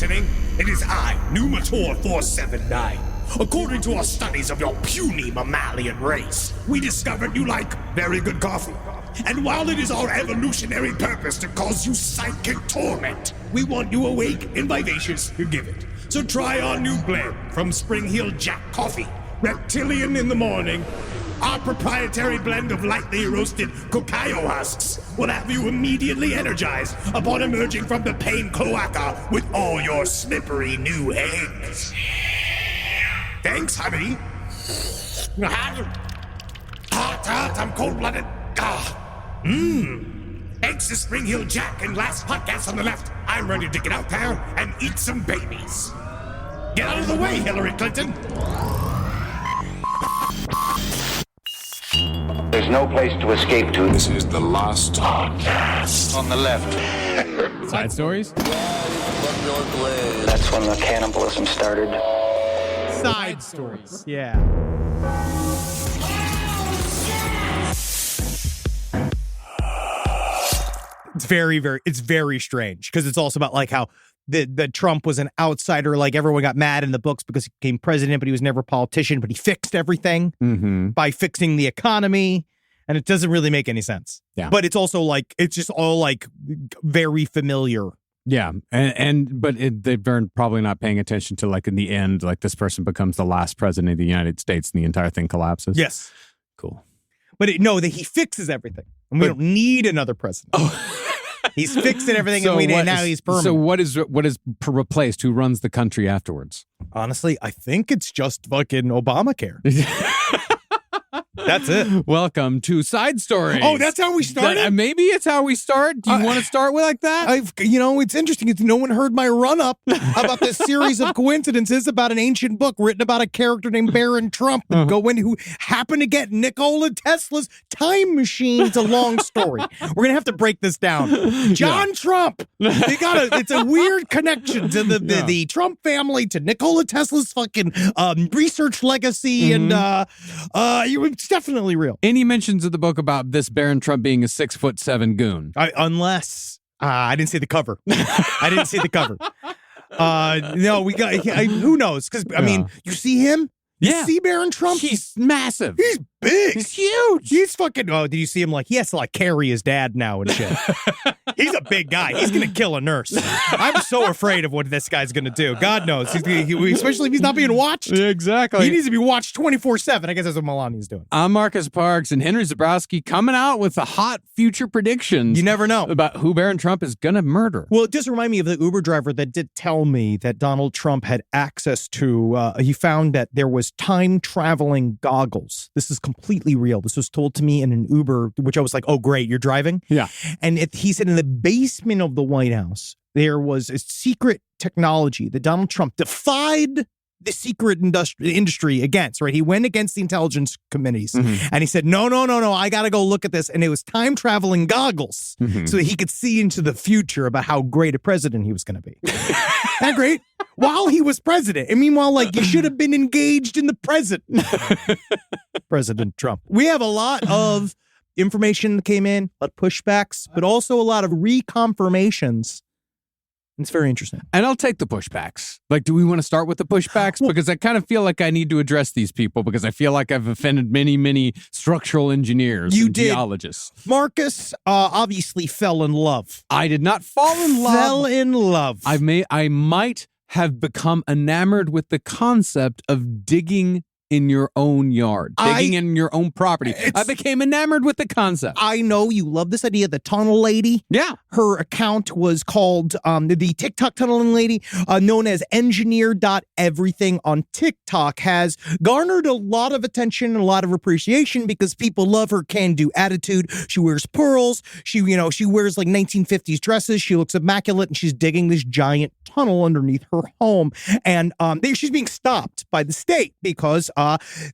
listening? It is I, Numator 479. According to our studies of your puny mammalian race, we discovered you like very good coffee. And while it is our evolutionary purpose to cause you psychic torment, we want you awake and vivacious to give it. So try our new blend from Spring Hill Jack Coffee, Reptilian in the morning. Our proprietary blend of lightly roasted cacao husks will have you immediately energized upon emerging from the pain cloaca with all your slippery new eggs. Thanks, honey. Hot, I'm cold-blooded. Thanks to Spring Hill Jack and last podcast on the left, I'm ready to get out there and eat some babies. Get out of the way, Hillary Clinton. There's no place to escape to. This is the last podcast. On the left. Side stories? That's when the cannibalism started. Side stories. Yeah. It's very strange because it's also about like how the Trump was an outsider, like everyone got mad in the books because he became president, but he was never a politician, but he fixed everything by fixing the economy, and it doesn't really make any sense. Yeah. But it's also like, it's just all like very familiar. Yeah. But they're probably not paying attention to like in the end, like this person becomes the last president of the United States and the entire thing collapses. Yes. Cool. But that he fixes everything, and we don't need another president. Oh. He's fixing everything, and now he's permanent. So what is replaced? Who runs the country afterwards? Honestly, I think it's just fucking Obamacare. That's it. Welcome to Side Stories. Oh, that's how we started? Maybe it's how we start. Do you want to start with like that? It's interesting. No one heard my run-up about this series of coincidences about an ancient book written about a character named Baron Trump who happened to get Nikola Tesla's time machine. It's a long story. We're going to have to break this down. John Trump. It's a weird connection to the Trump family, to Nikola Tesla's fucking research legacy, and it's definitely real. Any mentions of the book about this Baron Trump being a 6'7" goon? Unless I didn't see the cover. No, we got. Who knows? Because you see him. You see Baron Trump. He's massive. He's big. He's huge. He's fucking. Oh, did you see him? Like he has to like carry his dad now and shit. He's a big guy. He's gonna kill a nurse. I'm so afraid of what this guy's gonna do. God knows. Especially if he's not being watched. Yeah, exactly. He needs to be watched 24/7. I guess that's what Melania's doing. I'm Marcus Parks, and Henry Zabrowski coming out with the hot future predictions. You never know about who Baron Trump is gonna murder. Well, it does remind me of the Uber driver that did tell me that Donald Trump had access to. He found that there was time traveling goggles. This is completely real. This was told to me in an Uber, which I was like, oh, great, you're driving? Yeah. And he said in the basement of the White House, there was a secret technology that Donald Trump defied the secret industry against, right? He went against the intelligence committees and he said, no, I got to go look at this. And it was time traveling goggles so that he could see into the future about how great a president he was going to be. That great? While he was president. And meanwhile, like, you should have been engaged in the present. President Trump. We have a lot of information that came in, a lot of pushbacks, but also a lot of reconfirmations. It's very interesting. And I'll take the pushbacks. Like, do we want to start with the pushbacks? Well, because I kind of feel like I need to address these people because I feel like I've offended many, many structural engineers and geologists. Marcus obviously fell in love. I did not fall in love. Fell in love. I might have become enamored with the concept of digging in your own yard, digging in your own property. I became enamored with the concept. I know you love this idea. The tunnel lady. Yeah. Her account was called the TikTok tunneling lady, known as engineer.everything on TikTok, has garnered a lot of attention and a lot of appreciation because people love her can-do attitude. She wears pearls. She wears like 1950s dresses. She looks immaculate, and she's digging this giant tunnel underneath her home. And she's being stopped by the state because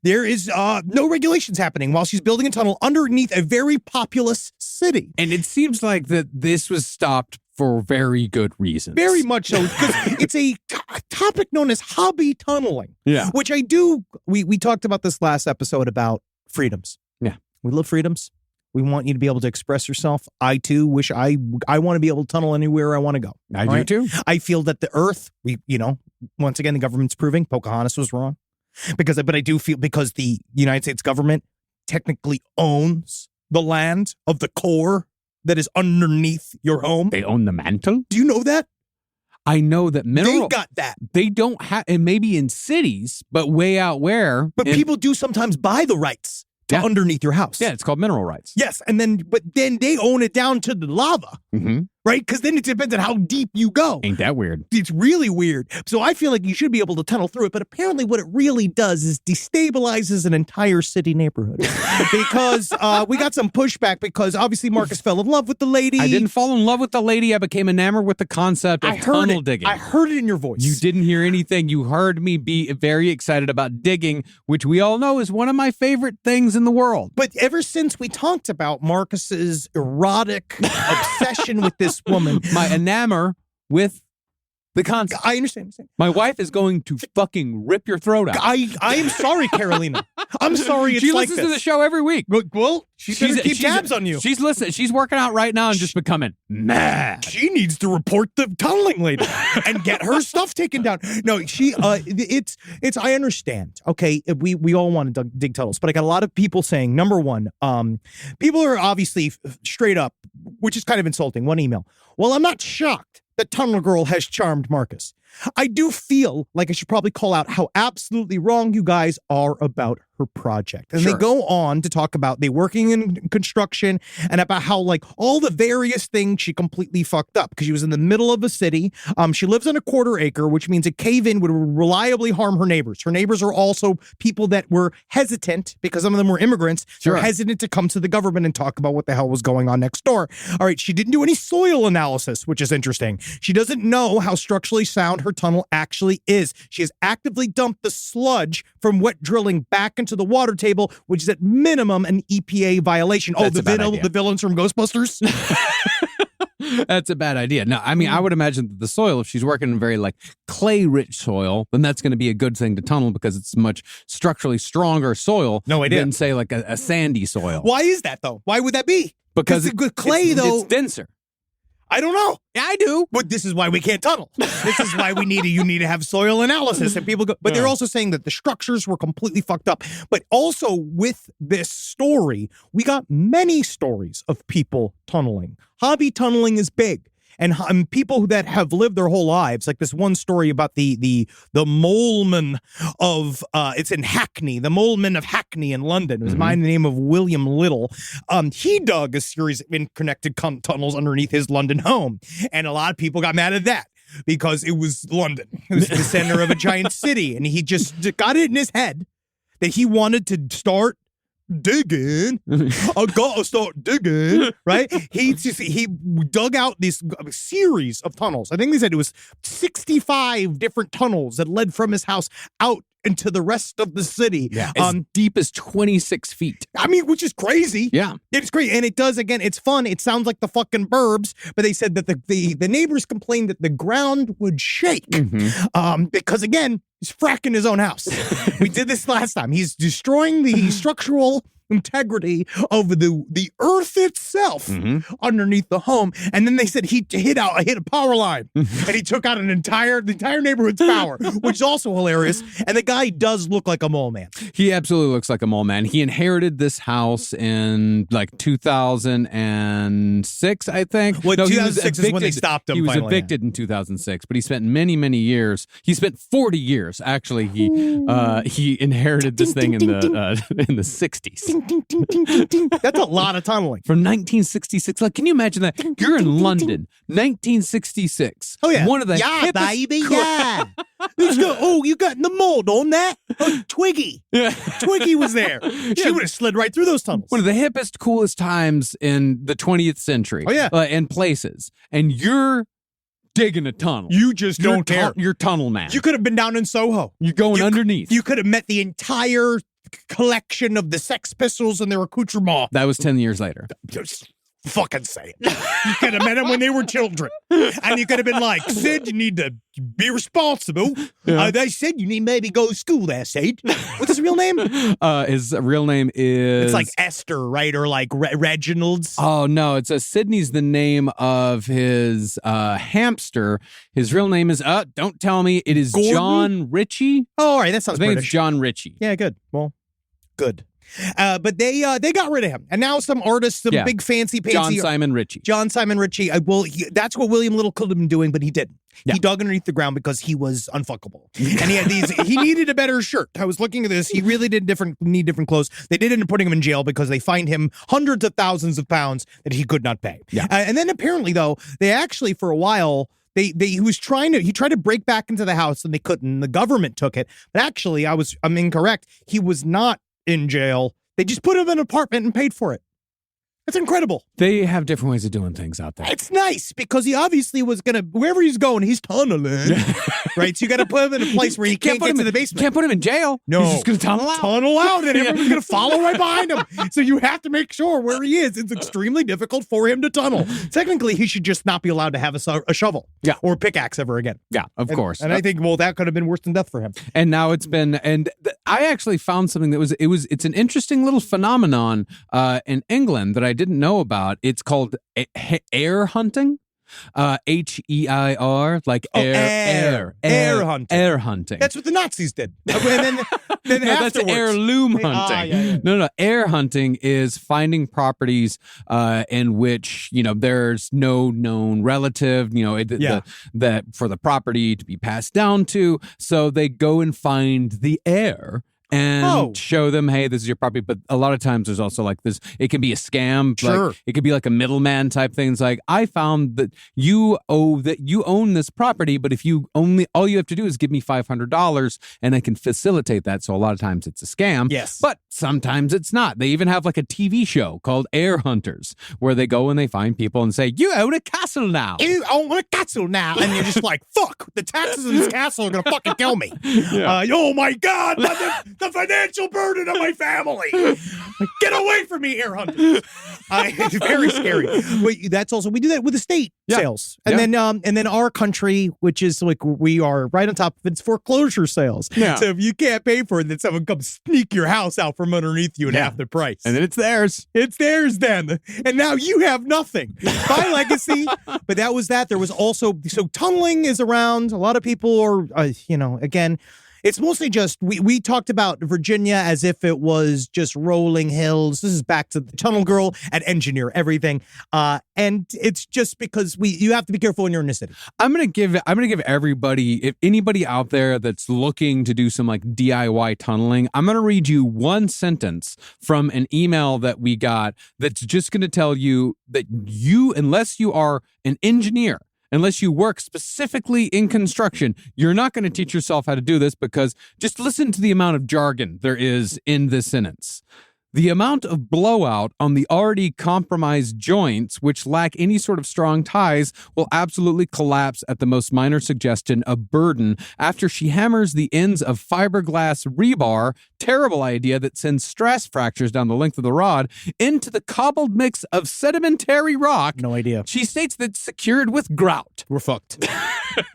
there is no regulations happening while she's building a tunnel underneath a very populous city. And it seems like that this was stopped for very good reasons. Very much so, because it's a topic known as hobby tunneling. Yeah. Which we talked about this last episode about freedoms. Yeah. We love freedoms. We want you to be able to express yourself. I too wish I want to be able to tunnel anywhere I want to go. I do too. I feel that the Earth, once again, the government's proving Pocahontas was wrong. But I do feel because the United States government technically owns the land of the core that is underneath your home. They own the mantle? Do you know that? I know that They got that. They don't have, and maybe in cities, but way out where. But people do sometimes buy the rights to underneath your house. Yeah, it's called mineral rights. Yes, but then they own it down to the lava, right? Because then it depends on how deep you go. Ain't that weird? It's really weird. So I feel like you should be able to tunnel through it, but apparently what it really does is destabilizes an entire city neighborhood. Because we got some pushback because obviously Marcus fell in love with the lady. I didn't fall in love with the lady. I became enamored with the concept of tunnel digging. I heard it in your voice. You didn't hear anything. You heard me be very excited about digging, which we all know is one of my favorite things in the world. But ever since we talked about Marcus's erotic obsession with this woman, my enamor with the concept. I understand. My wife is going to fucking rip your throat out. I am sorry, Carolina. I'm sorry it's she like listens this. to the show every week. Well, she's keep tabs on you. She's listening. She's working out right now and just becoming mad. She needs to report the tunneling lady and get her stuff taken down. No, it's I understand. Okay, we all want to dig tunnels, but I got a lot of people saying, number one, people are obviously straight up, which is kind of insulting. One email. Well, I'm not shocked that Tunnel Girl has charmed Marcus. I do feel like I should probably call out how absolutely wrong you guys are about her project. And they go on to talk about they working in construction and about how like all the various things she completely fucked up because she was in the middle of a city. She lives on a quarter acre, which means a cave-in would reliably harm her neighbors. Her neighbors are also people that were hesitant because some of them were immigrants. They're hesitant to come to the government and talk about what the hell was going on next door. All right, she didn't do any soil analysis, which is interesting. She doesn't know how structurally sound her tunnel actually is. She has actively dumped the sludge from wet drilling back into the water table, which is at minimum an EPA violation. That's the villains from Ghostbusters? That's a bad idea. No, I mean, I would imagine that the soil, if she's working in very like clay-rich soil, then that's going to be a good thing to tunnel because it's much structurally stronger soil than, say, like a sandy soil. Why is that, though? Why would that be? Because clay, though, it's denser. I don't know. Yeah, I do. But this is why we can't tunnel. This is why you need to have soil analysis. And people go, but they're also saying that the structures were completely fucked up. But also with this story, we got many stories of people tunneling. Hobby tunneling is big. And people that have lived their whole lives, like this one story about the moleman of, it's in Hackney, the moleman of Hackney in London. It was by the name of William Little. He dug a series of interconnected tunnels underneath his London home. And a lot of people got mad at that because it was London. It was the center of a giant city. And he just got it in his head that he wanted to start digging. I gotta start digging, right? He dug out this series of tunnels. I think they said it was 65 different tunnels that led from his house out into the rest of the city. Yeah, as deep as 26 feet. I mean, which is crazy. Yeah. It's great. And it does, again, it's fun. It sounds like the fucking Burbs, but they said that the neighbors complained that the ground would shake. Because, again, he's fracking his own house. We did this last time. He's destroying the structural integrity of the earth itself underneath the home. And then they said he hit a power line and he took out the entire neighborhood's power, which is also hilarious. And the guy does look like a mole man. He absolutely looks like a mole man. He inherited this house in like 2006, I think. Well, 2006 is when they stopped him. He was finally. evicted in 2006, but he spent many, many years. He spent 40 years actually. He inherited this thing in the 60s. Ding, ding, ding, ding, ding. That's a lot of tunneling. From 1966. Like, can you imagine that? You're in London, 1966. Oh, yeah. One of the hippest baby, yeah. You got the mold on that? Oh, Twiggy. Yeah. Twiggy was there. She would have slid right through those tunnels. One of the hippest, coolest times in the 20th century. Oh, yeah. And places. And you're digging a tunnel. You just don't care. You're tunnel man. You could have been down in Soho. You're going underneath. You could have met the entire collection of the Sex Pistols and their accoutrement. That was 10 years later. fucking say it. You could have met them when they were children. And you could have been like, Sid, you need to be responsible. Yeah. They said you need maybe go to school there, Sid. What's his real name? His real name is... It's like Esther, right? Or like Reginald's. Oh, no. It's Sydney's the name of his hamster. His real name is... don't tell me. It is Gordon? John Ritchie. Oh, all right. That sounds I think British. it's John Ritchie. Yeah, good. Well, good. But they got rid of him, and now some artists, some big fancy John Simon Ritchie. That's what William Little could have been doing, but he didn't. Yeah. He dug underneath the ground because he was unfuckable, and he had these. He needed a better shirt. I was looking at this. He really need different clothes. They did end up putting him in jail because they fined him hundreds of thousands of pounds that he could not pay. Yeah. And then apparently, though, they actually for a while. He tried to break back into the house and they couldn't. The government took it, but actually, I'm incorrect. He was not in jail. They just put him in an apartment and paid for it. That's incredible. They have different ways of doing things out there. It's nice because he obviously was going to, wherever he's going, he's tunneling. Right? So you got to put him in a place where he can't get to the basement. Can't put him in jail. No. He's just going to tunnel out. Tunnel out and everyone's going to follow right behind him. So you have to make sure where he is. It's extremely difficult for him to tunnel. Technically, he should just not be allowed to have a shovel. Yeah. Or a pickaxe ever again. Yeah, of course. And I think, well, that could have been worse than death for him. And now it's been, I actually found something that it's an interesting little phenomenon in England that I didn't know about. It's called air hunting. H-E-I-R, like air hunting. Air hunting. That's what the Nazis did. And then no, that's heirloom hunting. Yeah. No. Air hunting is finding properties in which there's no known relative, that for the property to be passed down to. So they go and find the heir. And show them, hey, this is your property. But a lot of times there's also like this, it can be a scam. Sure. Like, it could be like a middleman type thing. It's like, I found that you own this property, but if all you have to do is give me $500 and I can facilitate that. So a lot of times it's a scam. Yes. But sometimes it's not. They even have like a TV show called Air Hunters where they go and they find people and say, you own a castle now. You own a castle now. And you're just like, fuck, the taxes in this castle are going to fucking kill me. Yeah. Oh my God. The financial burden of my family. Get away from me, air hunters. It's very scary. But that's also, we do that with estate sales. And then our country, which is like we are right on top of it's foreclosure sales. Yeah. So if you can't pay for it, then someone comes sneak your house out from underneath you at half the price. And then it's theirs. It's theirs then. And now you have nothing. My legacy. But that was that. There was also, so tunneling is around. A lot of people are, again, it's mostly just, we talked about Virginia as if it was just rolling hills. This is back to the tunnel girl and engineer everything. And it's just because you have to be careful when you're in the city. I'm gonna give everybody, if anybody out there that's looking to do some like DIY tunneling, I'm gonna read you one sentence from an email that we got that's just gonna tell you that unless you are an engineer, unless you work specifically in construction, you're not going to teach yourself how to do this, because just listen to the amount of jargon there is in this sentence. The amount of blowout on the already compromised joints, which lack any sort of strong ties, will absolutely collapse at the most minor suggestion of burden after she hammers the ends of fiberglass rebar, terrible idea that sends stress fractures down the length of the rod, into the cobbled mix of sedimentary rock. No idea. She states that it's secured with grout. We're fucked.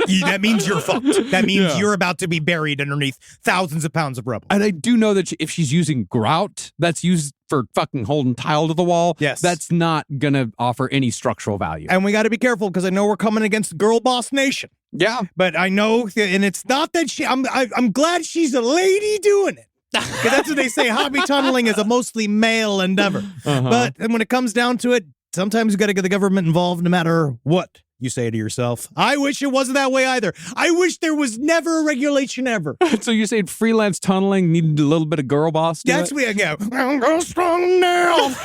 That means you're fucked. That means you're about to be buried underneath thousands of pounds of rubble. And I do know that if she's using grout, that's used for fucking holding tile to the wall. Yes. That's not going to offer any structural value. And we got to be careful because I know we're coming against Girl Boss Nation. Yeah. But I know, and it's not that I'm glad she's a lady doing it. Because that's what they say. Hobby tunneling is a mostly male endeavor. But when it comes down to it, sometimes you got to get the government involved no matter what you say to yourself. I wish it wasn't that way either. I wish there was never a regulation ever. So you're saying freelance tunneling needed a little bit of girl boss? That's where I go. I'm going strong now.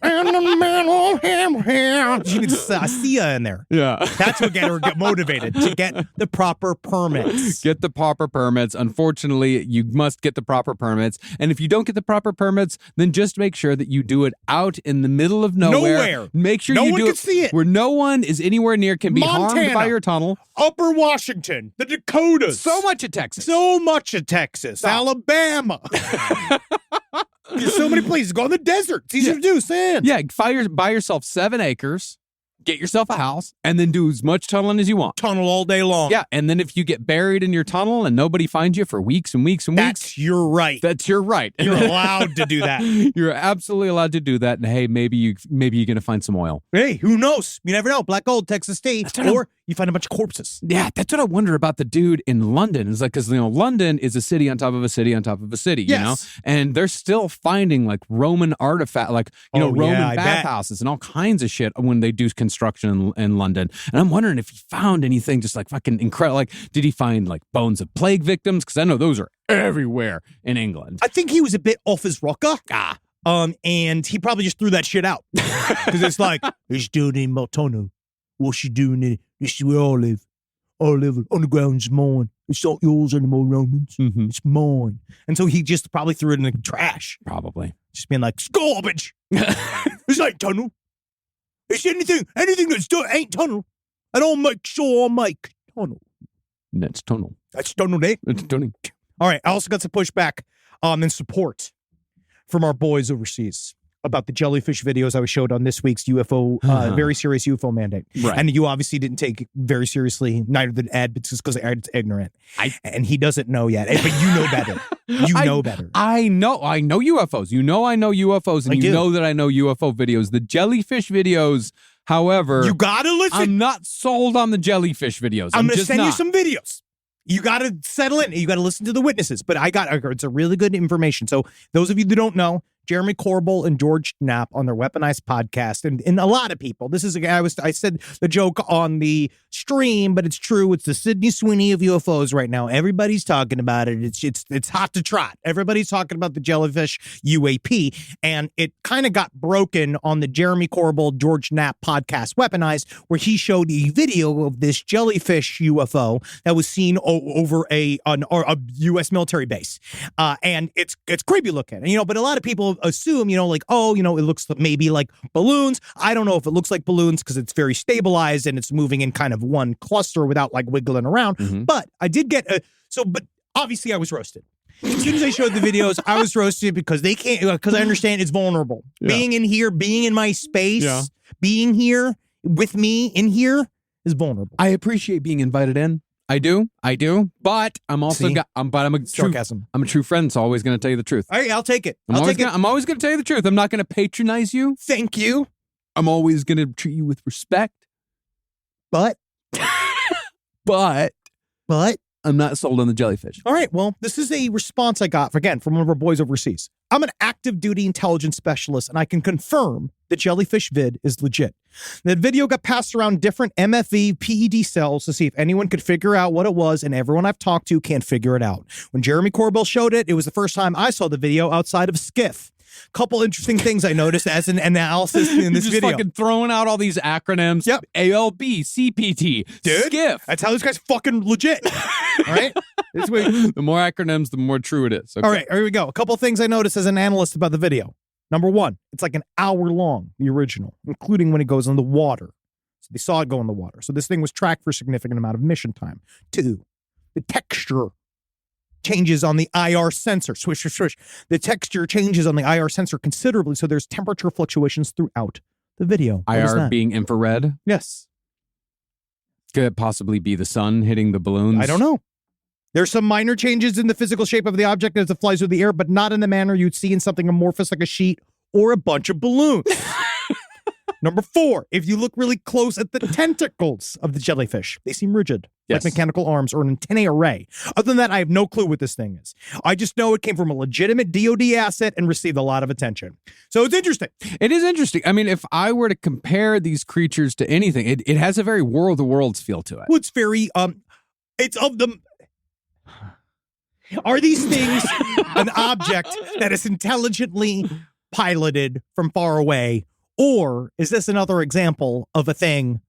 And the man on him. She needs Sia in there. Yeah. That's what get her motivated to get the proper permits. Get the proper permits. Unfortunately, you must get the proper permits. And if you don't get the proper permits, then just make sure that you do it out in the middle of nowhere. Make sure you do it see it where no one is anywhere near, can be Montana, harmed by your tunnel. Upper Washington, the Dakotas. So much of Texas. Alabama. There's so many places. Go in the desert. It's easy to do. Sand. Yeah, buy yourself 7 acres. Get yourself a house and then do as much tunneling as you want. Tunnel all day long. Yeah, and then if you get buried in your tunnel and nobody finds you for weeks and weeks and weeks, that's your right. That's your right. You're allowed to do that. You're absolutely allowed to do that. And hey, maybe you're gonna find some oil. Hey, who knows? You never know. Black gold, Texas State, or you find a bunch of corpses. Yeah, that's what I wonder about the dude in London. Is like because London is a city on top of a city on top of a city. Yes. You know, and they're still finding like Roman artifact, like Roman bathhouses and all kinds of shit when they do construction in London. And I'm wondering if he found anything just like fucking incredible. Like, did he find like bones of plague victims? Because I know those are everywhere in England. I think he was a bit off his rocker. And he probably just threw that shit out. Because it's like, it's dude in Maltono. What's she doing in it? This is where I live. I live on the ground's mine. It's not yours anymore, Romans. Mm-hmm. It's mine. And so he just probably threw it in the trash. Probably. Just being like, it's garbage. It's like tunnel. It's anything that's done ain't tunnel. And I'll make sure I make tunnel. That's tunnel. That's tunnel, eh? It's tunnel. All right. I also got some pushback and support from our boys overseas about the jellyfish videos I was showed on this week's UFO, very serious UFO mandate. Right. And you obviously didn't take it very seriously, neither did Ed, but just because Ed's ignorant. And he doesn't know yet. But you know better. You know better. I know UFOs. You know I know UFOs, and you know that I know UFO videos. The jellyfish videos, however, you gotta listen. I'm not sold on the jellyfish videos. I'm going to send you some videos. You got to settle in. You got to listen to the witnesses. But it's a really good information. So those of you that don't know, Jeremy Corbell and George Knapp on their Weaponized podcast, and a lot of people. This is a guy I said the joke on the stream, but it's true. It's the Sydney Sweeney of UFOs right now. Everybody's talking about it. It's hot to trot. Everybody's talking about the jellyfish UAP, and it kind of got broken on the Jeremy Corbell George Knapp podcast Weaponized, where he showed a video of this jellyfish UFO that was seen over a U.S. military base, and it's creepy looking, but a lot of people assume, it looks maybe like balloons. I don't know if it looks like balloons because it's very stabilized and it's moving in kind of one cluster without like wiggling around. Mm-hmm. But I did get but obviously I was roasted. As soon as I showed the videos, I was roasted because they can't, because I understand it's vulnerable. Yeah. Being in here, being in my space, being here with me in here is vulnerable. I appreciate being invited in. I do, but I'm also I'm a true friend, so I'm always going to tell you the truth. All right, I'll take it. I'm always going to tell you the truth. I'm not going to patronize you. Thank you. I'm always going to treat you with respect. But I'm not sold on the jellyfish. All right, well, this is a response I got, from one of our boys overseas. I'm an active duty intelligence specialist, and I can confirm the jellyfish vid is legit. The video got passed around different MFV PED cells to see if anyone could figure out what it was, and everyone I've talked to can't figure it out. When Jeremy Corbell showed it, it was the first time I saw the video outside of Skiff. Couple interesting things I noticed as an analysis in this video. Fucking throwing out all these acronyms. Yep. ALB, CPT, dude, Skiff. That's how this guy's fucking legit. All right? The more acronyms, the more true it is. Okay. All right, here we go. A couple things I noticed as an analyst about the video. Number one, it's like an hour long, the original, including when it goes in the water. So they saw it go in the water. So this thing was tracked for a significant amount of mission time. Two, the texture changes on the IR sensor. Swish, swish, swish. The texture changes on the IR sensor considerably, so there's temperature fluctuations throughout the video. IR being infrared? Yes. Could it possibly be the sun hitting the balloons? I don't know. There's some minor changes in the physical shape of the object as it flies through the air, but not in the manner you'd see in something amorphous like a sheet or a bunch of balloons. Number four, if you look really close at the tentacles of the jellyfish, they seem rigid, like mechanical arms or an antennae array. Other than that, I have no clue what this thing is. I just know it came from a legitimate DoD asset and received a lot of attention. So it's interesting. It is interesting. I mean, if I were to compare these creatures to anything, it has a very War of the Worlds feel to it. Well, it's very, it's of them. Are these things an object that is intelligently piloted from far away? Or is this another example of a thing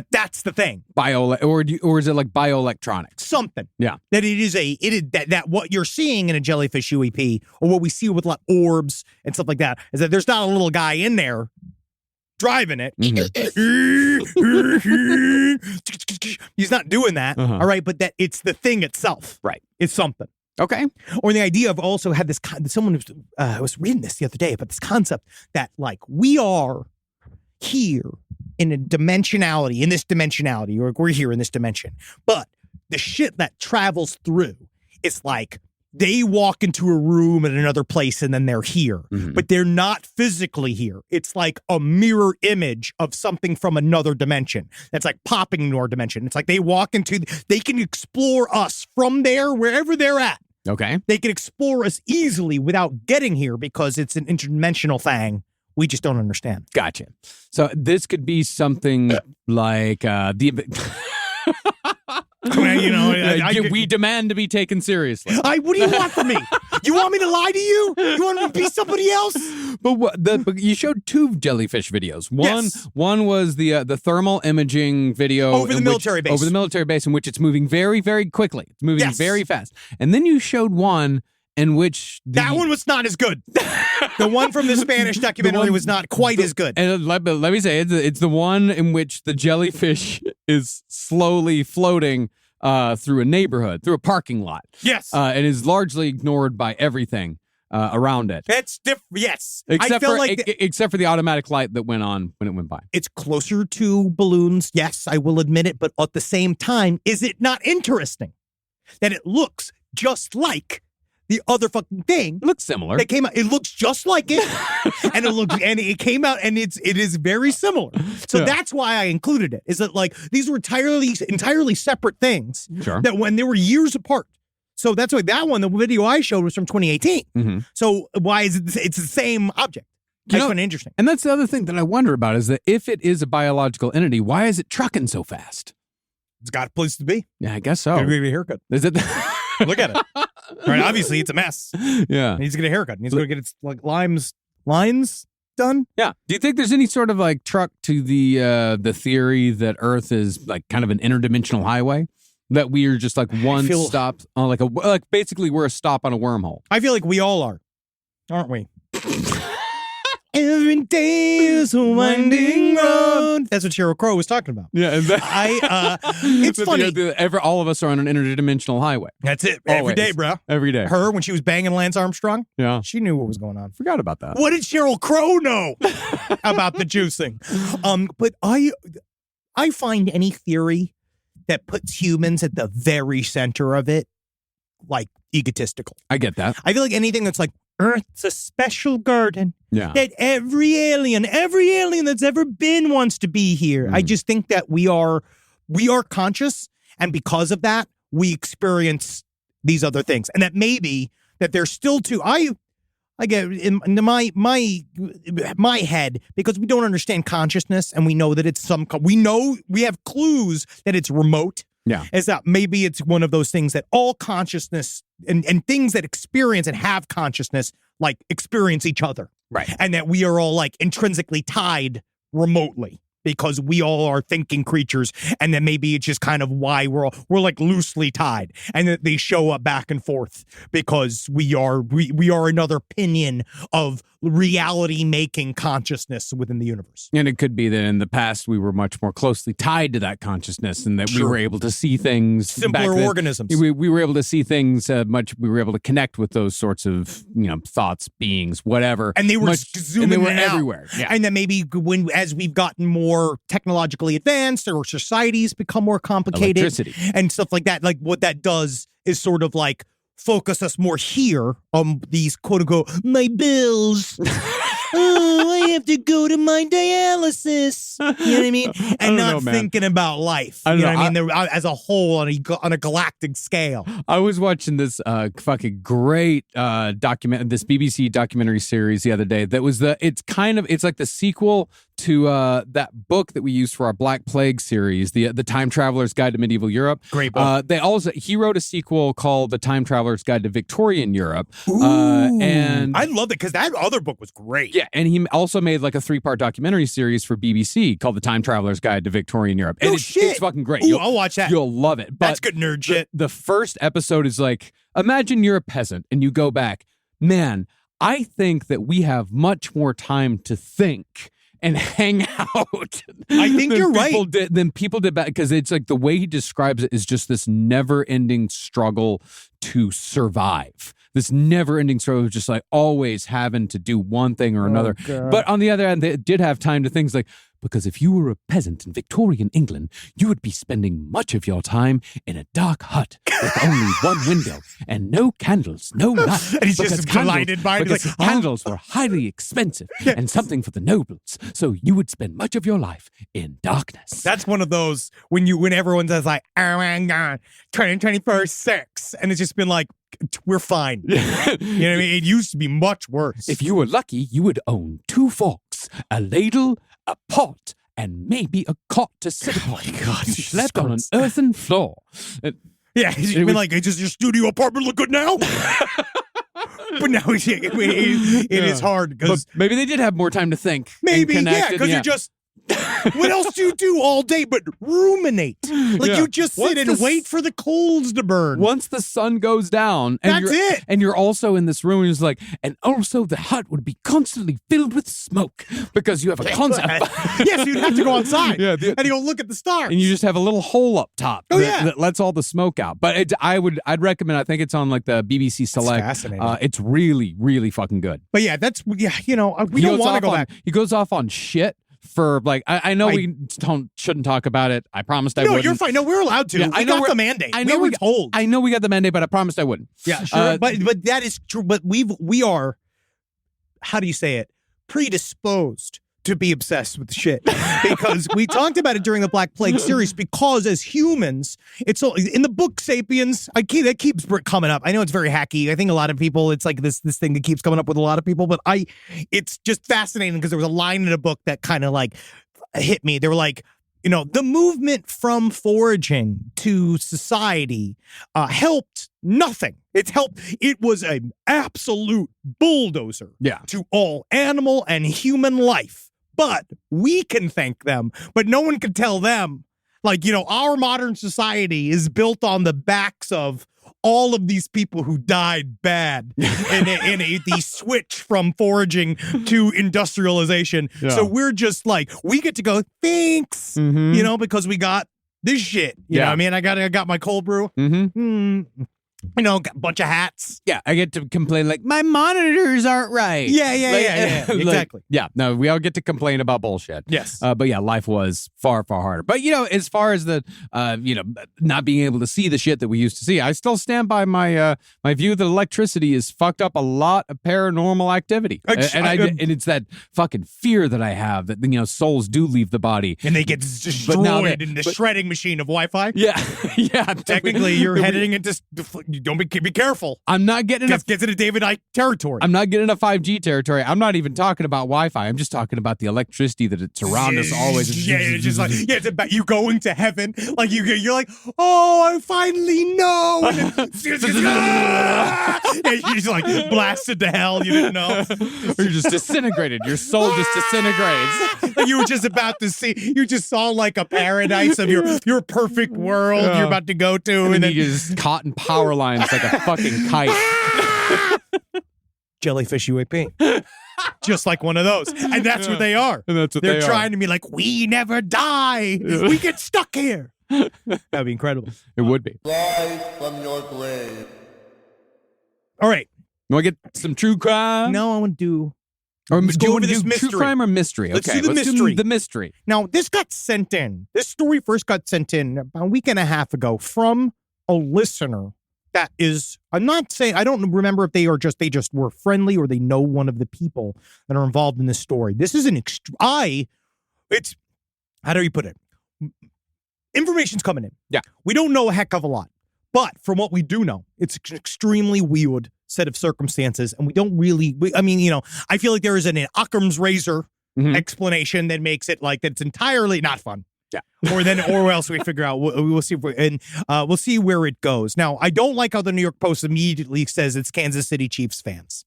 that's the thing? Or is it like bioelectronics? Something. Yeah. That it is that what you're seeing in a jellyfish UEP, or what we see with like orbs and stuff like that, is that there's not a little guy in there driving it. Mm-hmm. He's not doing that. Uh-huh. All right. But that it's the thing itself. Right. It's something. Okay. Or the idea of also had this, someone was reading this the other day about this concept that like we are here in a dimensionality, or we're here in this dimension. But the shit that travels through, it's like they walk into a room in another place and then they're here, but they're not physically here. It's like a mirror image of something from another dimension that's like popping into our dimension. It's like they can explore us from there, wherever they're at. Okay. They can explore us easily without getting here because it's an interdimensional thing. We just don't understand. Gotcha. So this could be something like we demand to be taken seriously. What do you want from me? You want me to lie to you? You want me to be somebody else? But you showed two jellyfish videos. One was the thermal imaging video over the military base, in which it's moving very, very quickly. It's moving very fast. And then you showed one in which that one was not as good. The one from the Spanish documentary was not quite as good. And let me say, it's the one in which the jellyfish is slowly floating through a neighborhood, through a parking lot. Yes. And is largely ignored by everything around it. That's different. Yes. Except for the automatic light that went on when it went by. It's closer to balloons. Yes, I will admit it. But at the same time, is it not interesting that it looks just the other fucking thing? It looks similar. That came out. It looks just like it, and it came out, and it is very similar. So that's why I included it. Is that like these were entirely separate things that when they were years apart. So that's why that one, the video I showed, was from 2018. Mm-hmm. So why is it? It's the same object. I just find it interesting. And that's the other thing that I wonder about is that if it is a biological entity, why is it trucking so fast? It's got a place to be. Yeah, I guess so. Gotta give you a haircut. Is it? Look at it. Right, obviously, it's a mess. Yeah. It needs to get a haircut. It needs to go get its lines done. Yeah. Do you think there's any sort of like truck to the theory that Earth is like kind of an interdimensional highway? That we are just like stop on like basically we're a stop on a wormhole. I feel like we all are, aren't we? Every day is a winding road. That's what Sheryl Crow was talking about. Yeah, it's funny. All of us are on an interdimensional highway. That's it. Every day, bro. Every day. Her, when she was banging Lance Armstrong, she knew what was going on. Forgot about that. What did Sheryl Crow know about the juicing? But I find any theory that puts humans at the very center of it, like, egotistical. I get that. I feel like anything that's like, Earth's a special garden. Yeah. That every alien that's ever been wants to be here. I just think that we are conscious, and because of that, we experience these other things. And that maybe that there's still I get in my head, because we don't understand consciousness, and we know that it's we have clues that it's remote. Yeah. Is that maybe it's one of those things that all consciousness and things that experience and have consciousness, like, experience each other. Right. And that we are all like intrinsically tied remotely because we all are thinking creatures. And then maybe it's just kind of why we're like loosely tied, and that they show up back and forth because we are another pinion of reality making consciousness within the universe. And it could be that in the past we were much more closely tied to that consciousness, and that we were able to see things, simpler organisms. We were able to see things we were able to connect with those sorts of thoughts, beings, whatever, and they were zooming, and they were out. everywhere. Yeah. And then maybe as we've gotten more technologically advanced, or societies become more complicated, electricity and stuff like that, like what that does is sort of like focus us more here on these quote unquote my bills. Oh, I have to go to my dialysis. You know what I mean? And not thinking about life. You know what I mean? As a whole, on a galactic scale. I was watching this fucking great this BBC documentary series the other day. That was it's like the sequel to that book that we used for our Black Plague series, the Time Traveler's Guide to Medieval Europe. Great book. He wrote a sequel called The Time Traveler's Guide to Victorian Europe. Ooh, and I love it because that other book was great. Yeah, and he also made like a 3-part documentary series for BBC called The Time Traveler's Guide to Victorian Europe. And it's fucking great. Ooh, I'll watch that. You'll love it. But that's good nerd shit. The first episode is like, imagine you're a peasant and you go back, man, I think that we have much more time to think and hang out. I think you're right. Then people did bad because it's like the way he describes it is just this never-ending struggle to survive. This never-ending struggle of just like always having to do one thing or another. But on the other hand, they did have time to things like, because if you were a peasant in Victorian England, you would be spending much of your time in a dark hut with only one window and no candles, no light. And he's just delighted by it. Because candles were highly expensive and something for the nobles. So you would spend much of your life in darkness. That's one of those when everyone says like, oh my God, 2021 6. And it's just been like, we're fine. You know what I mean? It used to be much worse. If you were lucky, you would own 2 forks, a ladle, a pot, and maybe a cot to sit upon. Oh my God, you slept on an earthen floor. Yeah, he's been like, is your studio apartment look good now? But now it is hard because maybe they did have more time to think. Maybe, because you just. What else do you do all day but ruminate? Like you just sit and wait for the coals to burn. Once the sun goes down, and that's it. And you're also in this room, and it's like, and also the hut would be constantly filled with smoke because you have a constant. Yes, you'd have to go outside. And you'll look at the stars, and you just have a little hole up top. That lets all the smoke out. But I'd recommend. I think it's on like the BBC Select. That's fascinating. It's really, really fucking good. But yeah, we don't want to go back. He goes off on shit. For like, I know we shouldn't talk about it. I promised I wouldn't. No, you're fine. No, we're allowed to. We got the mandate. I know we were told. I know we got the mandate, but I promised I wouldn't. Yeah, sure. But that is true. But we are, how do you say it? Predisposed to be obsessed with the shit because we talked about it during the Black Plague series. Because as humans, it's in the book *Sapiens*. That keeps coming up. I know it's very hacky. I think a lot of people, it's like this thing that keeps coming up with a lot of people. But it's just fascinating because there was a line in a book that kind of like hit me. They were like, the movement from foraging to society helped nothing. It was an absolute bulldozer to all animal and human life. But we can thank them, but no one can tell them. Like, our modern society is built on the backs of all of these people who died bad in the switch from foraging to industrialization. Yeah. So we're just like, we get to go, thanks, because we got this shit. You know what I mean? I got my cold brew. A bunch of hats. Yeah, I get to complain like, my monitors aren't right. Yeah, exactly. No, we all get to complain about bullshit. Yes. But yeah, life was far, far harder. But, as far as the, not being able to see the shit that we used to see, I still stand by my my view that electricity has fucked up a lot of paranormal activity. And it's that fucking fear that I have that, souls do leave the body. And they get destroyed in the shredding machine of Wi-Fi. Yeah. Technically, you're heading into... Don't be careful. I'm not getting gets into David Icke territory. I'm not getting into 5G territory. I'm not even talking about Wi-Fi. I'm just talking about the electricity that it's around us always. It's just like it's about you going to heaven. Like you're like, oh, I finally know. And then, you're just like blasted to hell. You didn't know. Or you're just disintegrated. Your soul just disintegrates. Like you were just about to see. You just saw like a paradise of your perfect world you're about to go to, and then you just caught in power lines like a fucking kite. Jellyfish UAP. Just like one of those. And that's what they are. And that's what they're trying to be like, we never die. We get stuck here. That'd be incredible. It would be. Rise from your grave. All right. You want to get some true crime? No, I want to do... Or let's do go you over want to this do mystery. True crime or mystery? Let's Okay, do the mystery. The mystery. Now, this got sent in. This story first got sent in about a week and a half ago from a listener that is, I'm not saying, I don't remember if they just were friendly or they know one of the people that are involved in this story. This is it's, how do you put it? Information's coming in. Yeah. We don't know a heck of a lot, but from what we do know, it's an extremely weird set of circumstances. And we don't really, I feel like there is an Occam's razor explanation that makes it like that it's entirely not fun. Yeah. or else we figure out, we'll see we'll see where it goes. Now, I don't like how the New York Post immediately says it's Kansas City Chiefs fans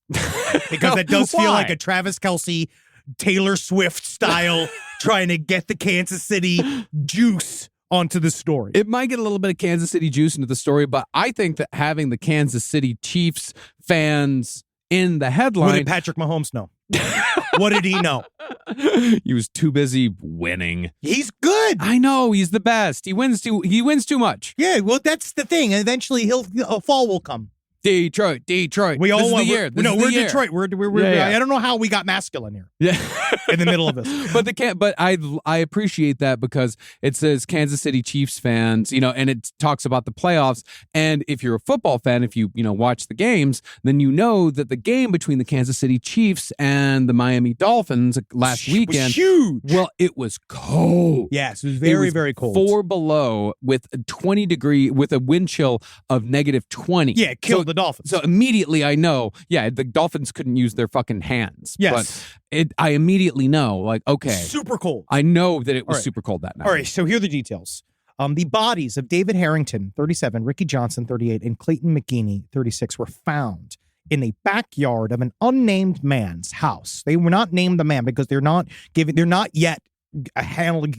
because that does feel like a Travis Kelce, Taylor Swift style trying to get the Kansas City juice onto the story. It might get a little bit of Kansas City juice into the story, but I think that having the Kansas City Chiefs fans in the headline. What did Patrick Mahomes know? What did he know? He was too busy winning. He's good. I know, he's the best. He wins too much. Yeah, well, that's the thing. Eventually, a fall will come. Detroit. We all want. We're Detroit. We're Yeah. I don't know how we got masculine here. Yeah. In the middle of this. But I appreciate that because it says Kansas City Chiefs fans, and it talks about the playoffs. And if you're a football fan, if you watch the games, then you know that the game between the Kansas City Chiefs and the Miami Dolphins last weekend was huge. Well, it was cold. Yes, it was very, very cold. 4 below with a 20-degree with a wind chill of -20. Yeah, it killed the Dolphins. So immediately I know, the Dolphins couldn't use their fucking hands. Yes. But I immediately know, like, okay. Super cold. I know that it was All right. super cold that night. All right, so here are the details. The bodies of David Harrington, 37, Ricky Johnson, 38, and Clayton McGeeney, 36, were found in the backyard of an unnamed man's house. They were not named the man because they're not yet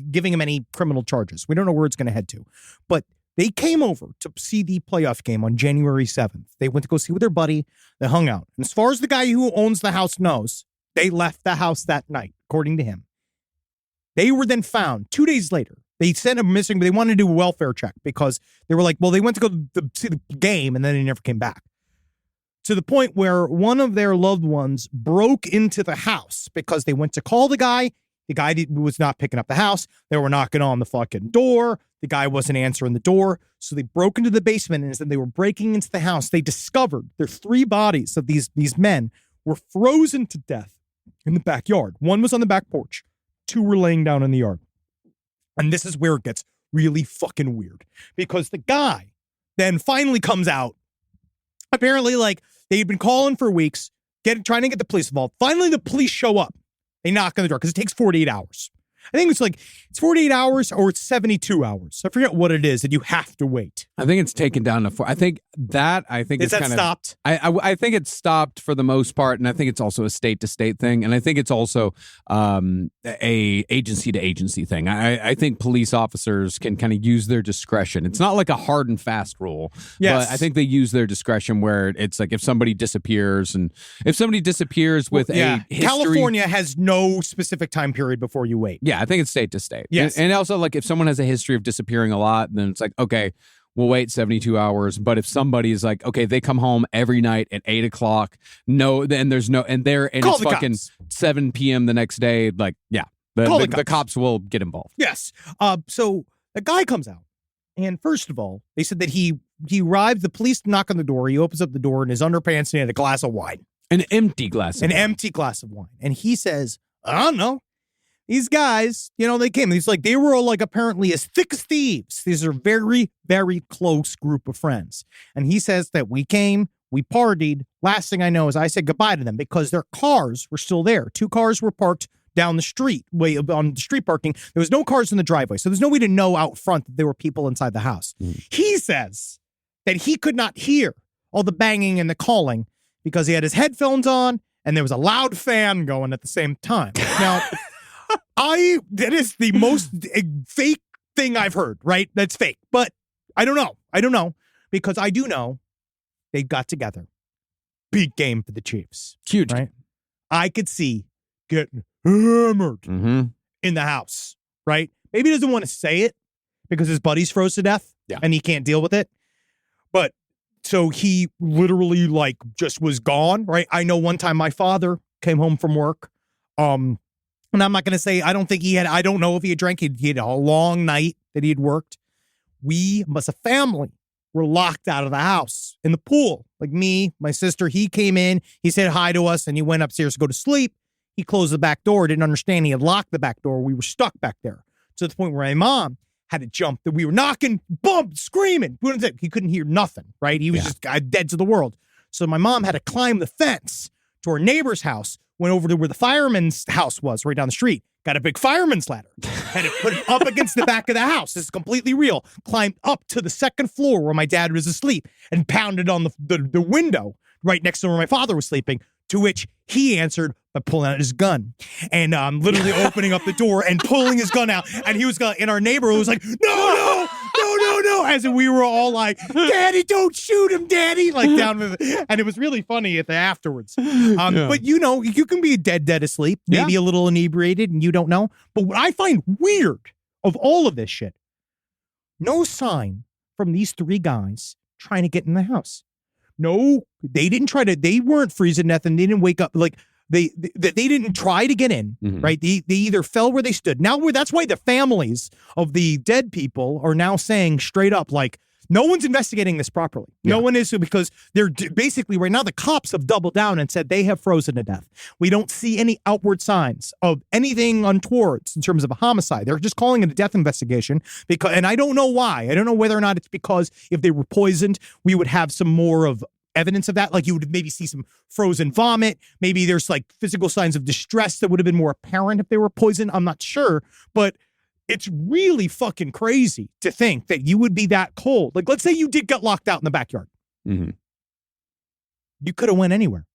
giving him any criminal charges. We don't know where it's going to head to. But they came over to see the playoff game on January 7th. They went to go see with their buddy. They hung out. And as far as the guy who owns the house knows, they left the house that night, according to him. They were then found 2 days later. They sent him missing, but they wanted to do a welfare check because they were like, well, they went to go see the game and then they never came back. To the point where one of their loved ones broke into the house because they went to call the guy. The guy was not picking up the house. They were knocking on the fucking door. The guy wasn't answering the door. So they broke into the basement, and as they were breaking into the house, they discovered their 3 bodies of these men were frozen to death in the backyard. 1 was on the back porch. 2 were laying down in the yard. And this is where it gets really fucking weird because the guy then finally comes out. Apparently, like, they'd been calling for weeks, trying to get the police involved. Finally, the police show up. They knock on the door because it takes 48 hours. I think it's 48 hours or it's 72 hours. I forget what it is that you have to wait. I think it's taken down to 4. I think is it's that kind stopped? I think it's stopped for the most part, and I think it's also a state-to-state thing, and I think it's also a agency-to-agency thing. I think police officers can kind of use their discretion. It's not like a hard and fast rule, yes. But I think they use their discretion where it's like if somebody disappears with a history. California has no specific time period before you wait. Yeah, I think it's state to state. Yes. And also, like, if someone has a history of disappearing a lot, then it's like, okay, we'll wait 72 hours. But if somebody is like, okay, they come home every night at 8 o'clock, and it's fucking cops. 7 p.m. the next day, like, yeah, the cops will get involved. Yes. So the guy comes out, and first of all, they said that he arrived, the police knock on the door, he opens up the door in his underpants, and he had a glass of wine. An empty glass of wine. Empty glass of wine. And he says, I don't know. These guys, they came. He's like, they were all like apparently as thick as thieves. These are very, very close group of friends. And he says that we came, we partied. Last thing I know is I said goodbye to them because their cars were still there. 2 cars were parked down the street, way on the street parking. There was no cars in the driveway. So there's no way to know out front that there were people inside the house. He says that he could not hear all the banging and the calling because he had his headphones on and there was a loud fan going at the same time. Now, that is the most fake thing I've heard, right? That's fake. But I don't know because I do know they got together. Big game for the Chiefs. Huge. Right? I could see getting hammered Mm-hmm. in the house, right? Maybe he doesn't want to say it because his buddy's froze to death and he can't deal with it. But so he literally like just was gone, right? I know one time my father came home from work. And I'm not going to say, I don't know if he had drank. He had a long night that he had worked. We, as a family, were locked out of the house in the pool. Like me, my sister, he came in, he said hi to us, and he went upstairs to go to sleep. He closed the back door, didn't understand he had locked the back door. We were stuck back there to the point where my mom had to jump, that we were knocking, bump, screaming. He couldn't hear nothing, right? He was just dead to the world. So my mom had to climb the fence to our neighbor's house, went over to where the fireman's house was, right down the street, got a big fireman's ladder, had to put it up against the back of the house. This is completely real. Climbed up to the second floor where my dad was asleep and pounded on the window right next to where my father was sleeping, to which he answered by pulling out his gun and literally opening up the door and pulling his gun out. And he was and our neighbor was like, no, no, as we were all like, Daddy, don't shoot him, Daddy. Like down with it. And it was really funny at the afterwards. But you know, you can be dead asleep, maybe a little inebriated and you don't know. But what I find weird of all of this shit, no sign from these three guys trying to get in the house. No, they didn't try to, they weren't freezing nothing. They didn't wake up like they didn't try to get in, right? They either fell where they stood. Now that's why the families of the dead people are now saying straight up, like, no one's investigating this properly. No one is, because they're basically right now the cops have doubled down and said they have frozen to death. We don't see any outward signs of anything untoward in terms of a homicide. They're just calling it a death investigation because, and I don't know why. I don't know whether or not it's because if they were poisoned, we would have some more of evidence of that. Like you would maybe see some frozen vomit. Maybe there's like physical signs of distress that would have been more apparent if they were poisoned. I'm not sure, but it's really fucking crazy to think that you would be that cold. Like, let's say you did get locked out in the backyard. You could have went anywhere.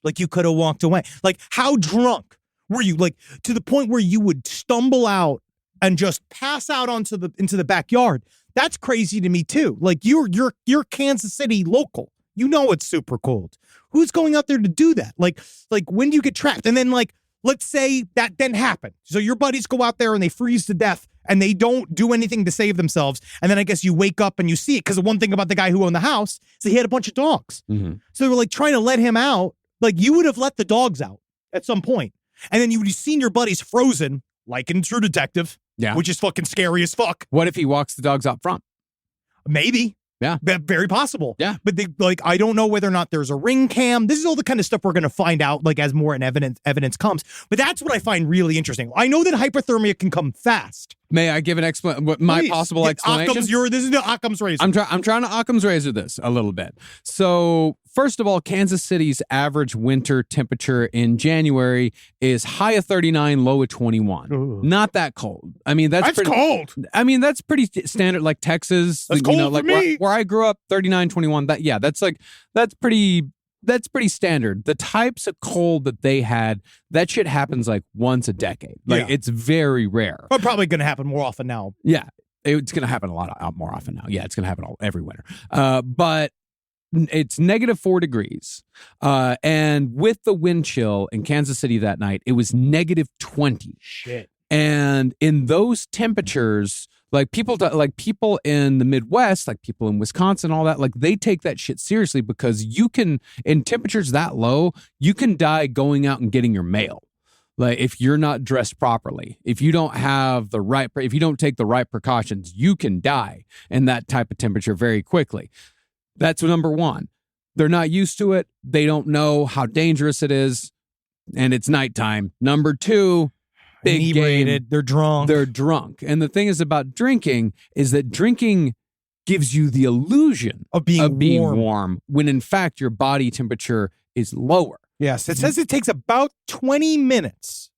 Like, you could have walked away. Like, how drunk were you? Like, to the point where you would stumble out and just pass out into the backyard. That's crazy to me too. Like, you're Kansas City local. You know it's super cold. Who's going out there to do that? Like when do you get trapped? And then like, let's say that didn't happen. So your buddies go out there and they freeze to death and they don't do anything to save themselves. And then I guess you wake up and you see it. Because the one thing about the guy who owned the house is he had a bunch of dogs. So they were like trying to let him out. Like you would have let the dogs out at some point. And then you would have seen your buddies frozen, like in True Detective, which is fucking scary as fuck. What if he walks the dogs out front? Maybe. Yeah. Very possible. Yeah. But they I don't know whether or not there's a ring cam. This is all the kind of stuff we're going to find out like as more evidence comes. But that's what I find really interesting. I know that hypothermia can come fast. May I give an my possible explanation? This is the Occam's razor. I'm trying to Occam's razor this a little bit. So first of all, Kansas City's average winter temperature in January is high of 39, low of 21. Ooh. Not that cold. I mean, that's pretty cold. I mean, that's pretty standard. Like Texas, that's cold like for me. Where I grew up, 39, 21. That's pretty standard. The types of cold that they had, that shit happens like once a decade. Like it's very rare. But probably going to happen more often now. Yeah, it's going to happen a lot more often now. Yeah, it's going to happen every winter. But it's -4 degrees. And with the wind chill in Kansas City that night, it was -20. Shit. And in those temperatures, like people in the Midwest, like people in Wisconsin, all that, like they take that shit seriously because you can, in temperatures that low, you can die going out and getting your mail. Like if you're not dressed properly, if you don't take the right precautions, you can die in that type of temperature very quickly. That's number one. They're not used to it. They don't know how dangerous it is. And it's nighttime. Number two, inebriated. They're drunk. And the thing is about drinking is that drinking gives you the illusion of being warm when in fact your body temperature is lower. Yes. It says it takes about 20 minutes.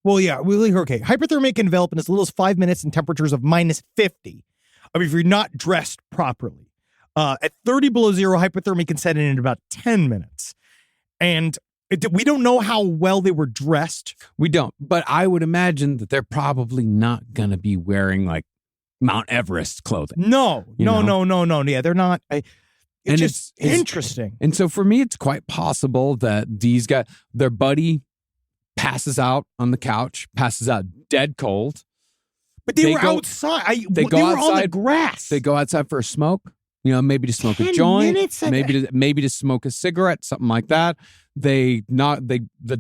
Well, yeah. Okay. Hypothermia can develop in as little as 5 minutes in temperatures of -50. I mean, if you're not dressed properly. At 30 below zero, hypothermia can set in about 10 minutes. And we don't know how well they were dressed. We don't. But I would imagine that they're probably not going to be wearing like Mount Everest clothing. No. Yeah, they're not. It's just interesting. And so for me, it's quite possible that these guys, their buddy passes out on the couch, passes out dead cold. But they were outside. They were outside, on the grass. They go outside for a smoke. You know, maybe to smoke a joint, maybe to smoke a cigarette, something like that. The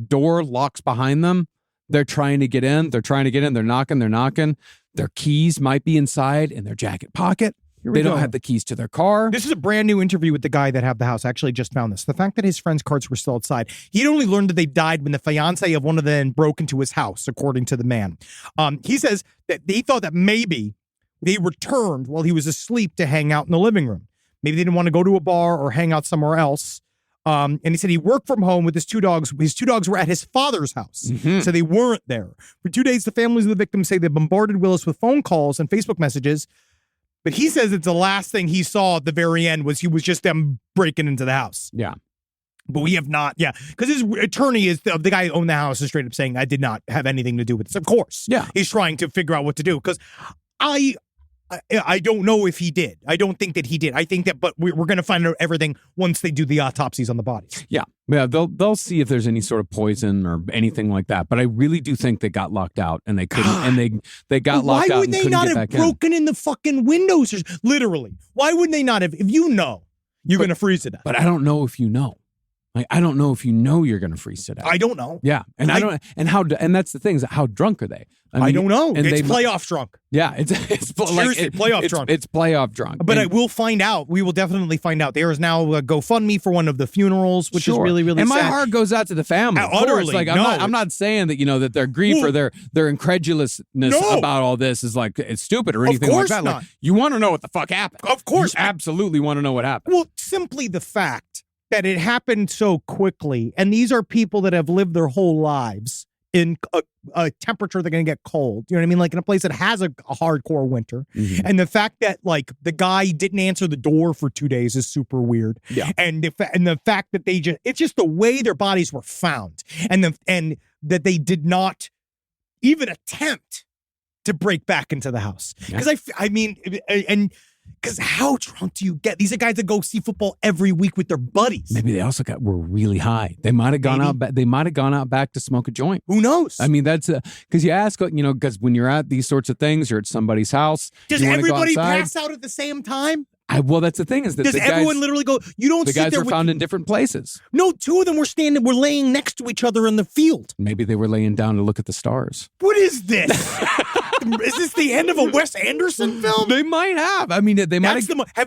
door locks behind them. They're trying to get in. They're knocking. Their keys might be inside in their jacket pocket. They don't have the keys to their car. This is a brand new interview with the guy that had the house. I actually just found this. The fact that his friend's carts were still outside. He'd only learned that they died when the fiance of one of them broke into his house, according to the man. He says that he thought that maybe they returned while he was asleep to hang out in the living room. Maybe they didn't want to go to a bar or hang out somewhere else. And he said he worked from home with his two dogs. His two dogs were at his father's house, so they weren't there. For 2 days, the families of the victims say they bombarded Willis with phone calls and Facebook messages. But he says it's the last thing he saw at the very end was just them breaking into the house. Yeah. But we have not, because his attorney is the guy who owned the house is straight up saying, I did not have anything to do with this. Of course. Yeah. He's trying to figure out what to do because I don't know if he did. I don't think that he did. I think that, but we're going to find out everything once they do the autopsies on the bodies. Yeah. They'll see if there's any sort of poison or anything like that. But I really do think they got locked out and they couldn't. God. And they got locked out. Why would they not have broken in the fucking windows? Literally, why wouldn't they not have? If you know you're going to freeze to death. But I don't know if you know. Like, I don't know if you know you're going to freeze to death. I don't know. Yeah, and I don't. And that's the thing is, how drunk are they? I don't know. And it's playoff drunk. Yeah, it's seriously playoff drunk. It's playoff drunk. But I will find out. We will definitely find out. There is now a GoFundMe for one of the funerals, which is really, really and sad. my heart goes out to the family. Utterly, like I'm not saying that that their grief or their incredulousness about all this is like it's stupid or anything like that. Not. Like, you want to know what the fuck happened? Of course, you absolutely want to know what happened. Well, simply the fact that it happened so quickly, and these are people that have lived their whole lives in a temperature they're going to get cold. You know what I mean? Like in a place that has a hardcore winter. Mm-hmm. And the fact that like the guy didn't answer the door for 2 days is super weird. Yeah. And the fact that it's just the way their bodies were found, and that they did not even attempt to break back into the house. Because because how drunk do you get? These are guys that go see football every week with their buddies. Maybe they also were really high. They might have gone out. They might have gone out back to smoke a joint. Who knows? I mean, that's because you ask, because when you're at these sorts of things, you're at somebody's house. Does everybody pass out at the same time? Well, that's the thing is that does everyone literally go? You don't. The guys were found in different places. No, two of them were laying next to each other in the field. Maybe they were laying down to look at the stars. What is this? Is this the end of a Wes Anderson film? They might have. I mean, they might have.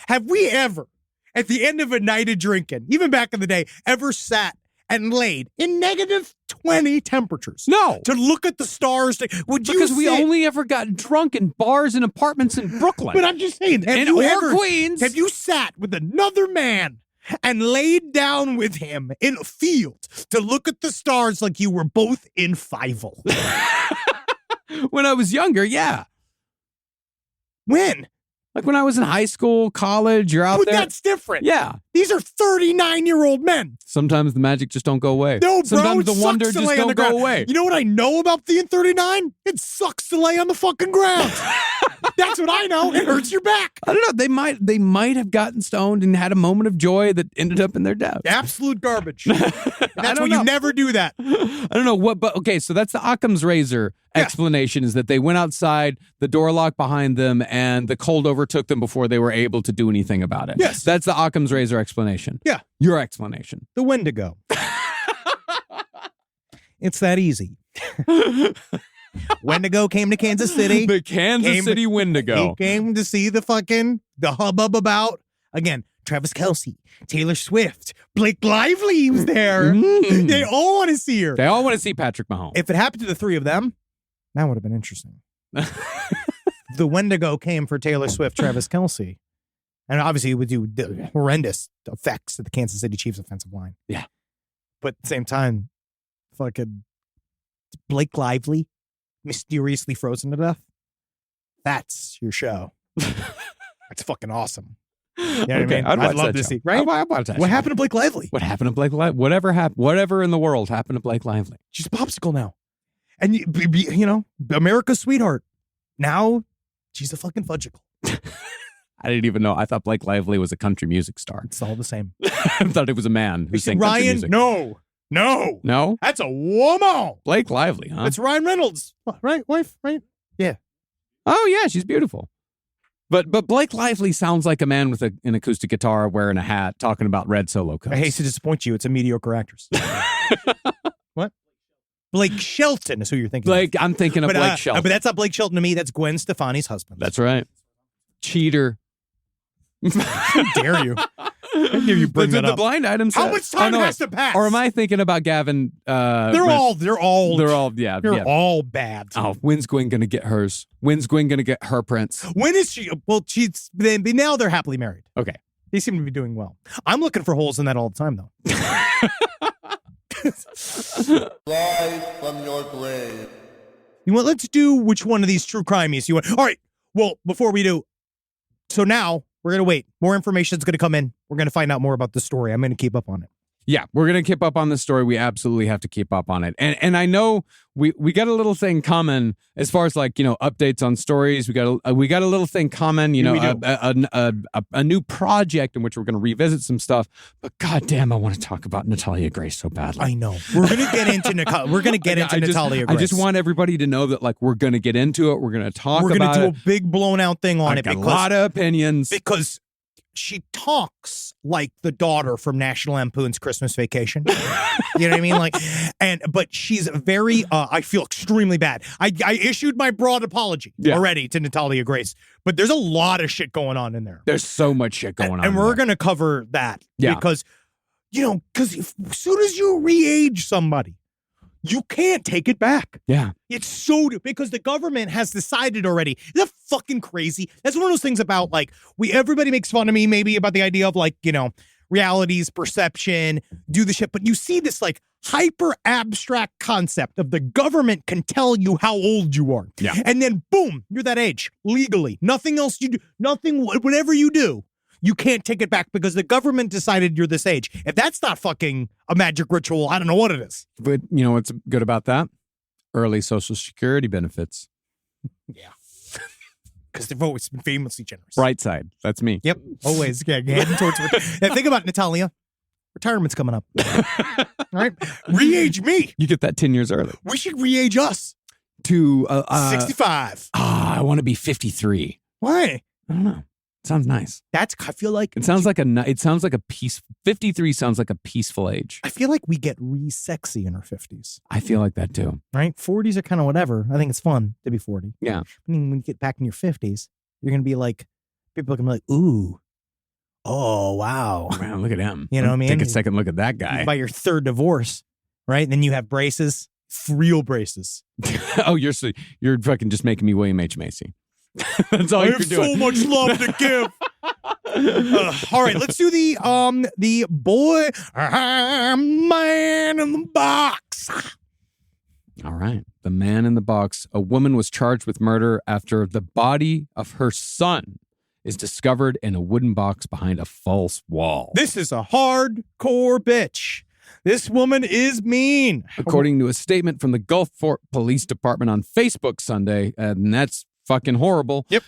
Have we ever, at the end of a night of drinking, even back in the day, ever sat and laid in -20 temperatures? No. To look at the stars. Because we only ever got drunk in bars and apartments in Brooklyn. But I'm just saying, Queens. Have you sat with another man and laid down with him in a field to look at the stars like you were both in Fievel? When I was younger, yeah. When? Like when I was in high school, college, you're out there. But that's different. Yeah. These are 39-year-old men. Sometimes the magic just don't go away. No, bro. Sometimes the wonder just don't go away. You know what I know about being 39? It sucks to lay on the fucking ground. That's what I know. It hurts your back. I don't know. They might have gotten stoned and had a moment of joy that ended up in their death. Absolute garbage. That's why you never do that. I don't know what, but okay, so that's the Occam's razor explanation is that they went outside, the door locked behind them, and the cold overtook them before they were able to do anything about it. Yes. That's the Occam's razor explanation. Yeah. Your explanation. The Wendigo. It's that easy. Wendigo came to Kansas City. The Kansas City Wendigo. He came to see the hubbub about, again, Travis Kelce, Taylor Swift, Blake Lively was there. Mm. They all want to see her. They all want to see Patrick Mahomes. If it happened to the three of them, that would have been interesting. The Wendigo came for Taylor Swift, Travis Kelce. And obviously it would do the horrendous effects to the Kansas City Chiefs offensive line. Yeah. But at the same time, fucking Blake Lively mysteriously frozen to death. That's your show. That's fucking awesome. You know what I mean? I'd love to see. Right? What happened to Blake Lively? What happened to Blake Lively? Whatever happened? Whatever in the world happened to Blake Lively? She's a popsicle now, and you know, America's sweetheart. Now she's a fucking fudgicle. I didn't even know. I thought Blake Lively was a country music star. It's all the same. I thought it was a man who sang country music. No. That's a woman. Blake Lively, huh? That's Ryan Reynolds, right? Wife, right? Yeah. Oh yeah, she's beautiful. But Blake Lively sounds like a man with an acoustic guitar wearing a hat talking about red solo cups. I hate to disappoint you. It's a mediocre actress. What? Blake Shelton is who you're thinking of. I'm thinking of Blake Shelton. But that's not Blake Shelton to me. That's Gwen Stefani's husband. That's right. Cheater. How dare you? How dare you bring that up? The blind items. How much time has to pass? Or am I thinking about Gavin? They're all bad. Oh, when's Gwen going to get hers? When's Gwen going to get her prince? When is she? Well, now they're happily married. Okay. They seem to be doing well. I'm looking for holes in that all the time, though. Rise from your grave. You want? Let's do which one of these true crimes you want. All right. Well, before we do, so now we're going to wait. More information is going to come in. We're going to find out more about the story. I'm going to keep up on it. Yeah, we're going to keep up on this story. We absolutely have to keep up on it. And I know we got a little thing coming as far as like, you know, updates on stories. We got a little thing coming, you know, a new project in which we're going to revisit some stuff. But goddamn, I want to talk about Natalia Grace so badly. I know. We're going to get into Natalia Grace. I just want everybody to know that like we're going to get into it. We're going to talk about it. We're going to do a big blown out thing on it. Got a lot of opinions. Because she talks like the daughter from National Lampoon's Christmas Vacation. You know what I mean? But she's very, I feel extremely bad. I issued my broad apology already to Natalia Grace, but there's a lot of shit going on in there. There's so much shit going on. And we're going to cover that because, you know, because as soon as you re-age somebody, you can't take it back. Yeah. It's so, because the government has decided already. Isn't that fucking crazy? That's one of those things about like, everybody makes fun of me maybe about the idea of like, you know, realities, perception, do the shit. But you see this like hyper abstract concept of the government can tell you how old you are. Yeah. And then boom, you're that age legally. Nothing else you do, whatever you do, you can't take it back because the government decided you're this age. If that's not fucking a magic ritual, I don't know what it is. But you know what's good about that? Early Social Security benefits. Yeah. Because they've always been famously generous. Bright side. That's me. Yep. Always. Yeah, heading towards now, think about Natalia. Retirement's coming up. All right. Re-age me. You get that 10 years early. We should re-age us. To 65. I want to be 53. Why? I don't know. Sounds nice. I feel like it sounds like a peace. 53 sounds like a peaceful age. I feel like we get re-sexy in our 50s. I feel like that too. Right? 40s are kind of whatever. I think it's fun to be 40. Yeah. I mean, when you get back in your 50s, you're going to be like, people are going to be like, ooh, oh, wow. Man, look at him. You know what I mean? Take a second look at that guy. By your third divorce, right? And then you have braces, real braces. Oh, you're fucking just making me William H. Macy. That's all you're doing. I have so much love to give. All right, let's do the boy man in the box. All right, the man in the box. A woman was charged with murder after the body of her son is discovered in a wooden box behind a false wall. This is a hardcore bitch. This woman is mean. According to a statement from the Gulfport Police Department on Facebook Sunday, and that's fucking horrible. Yep.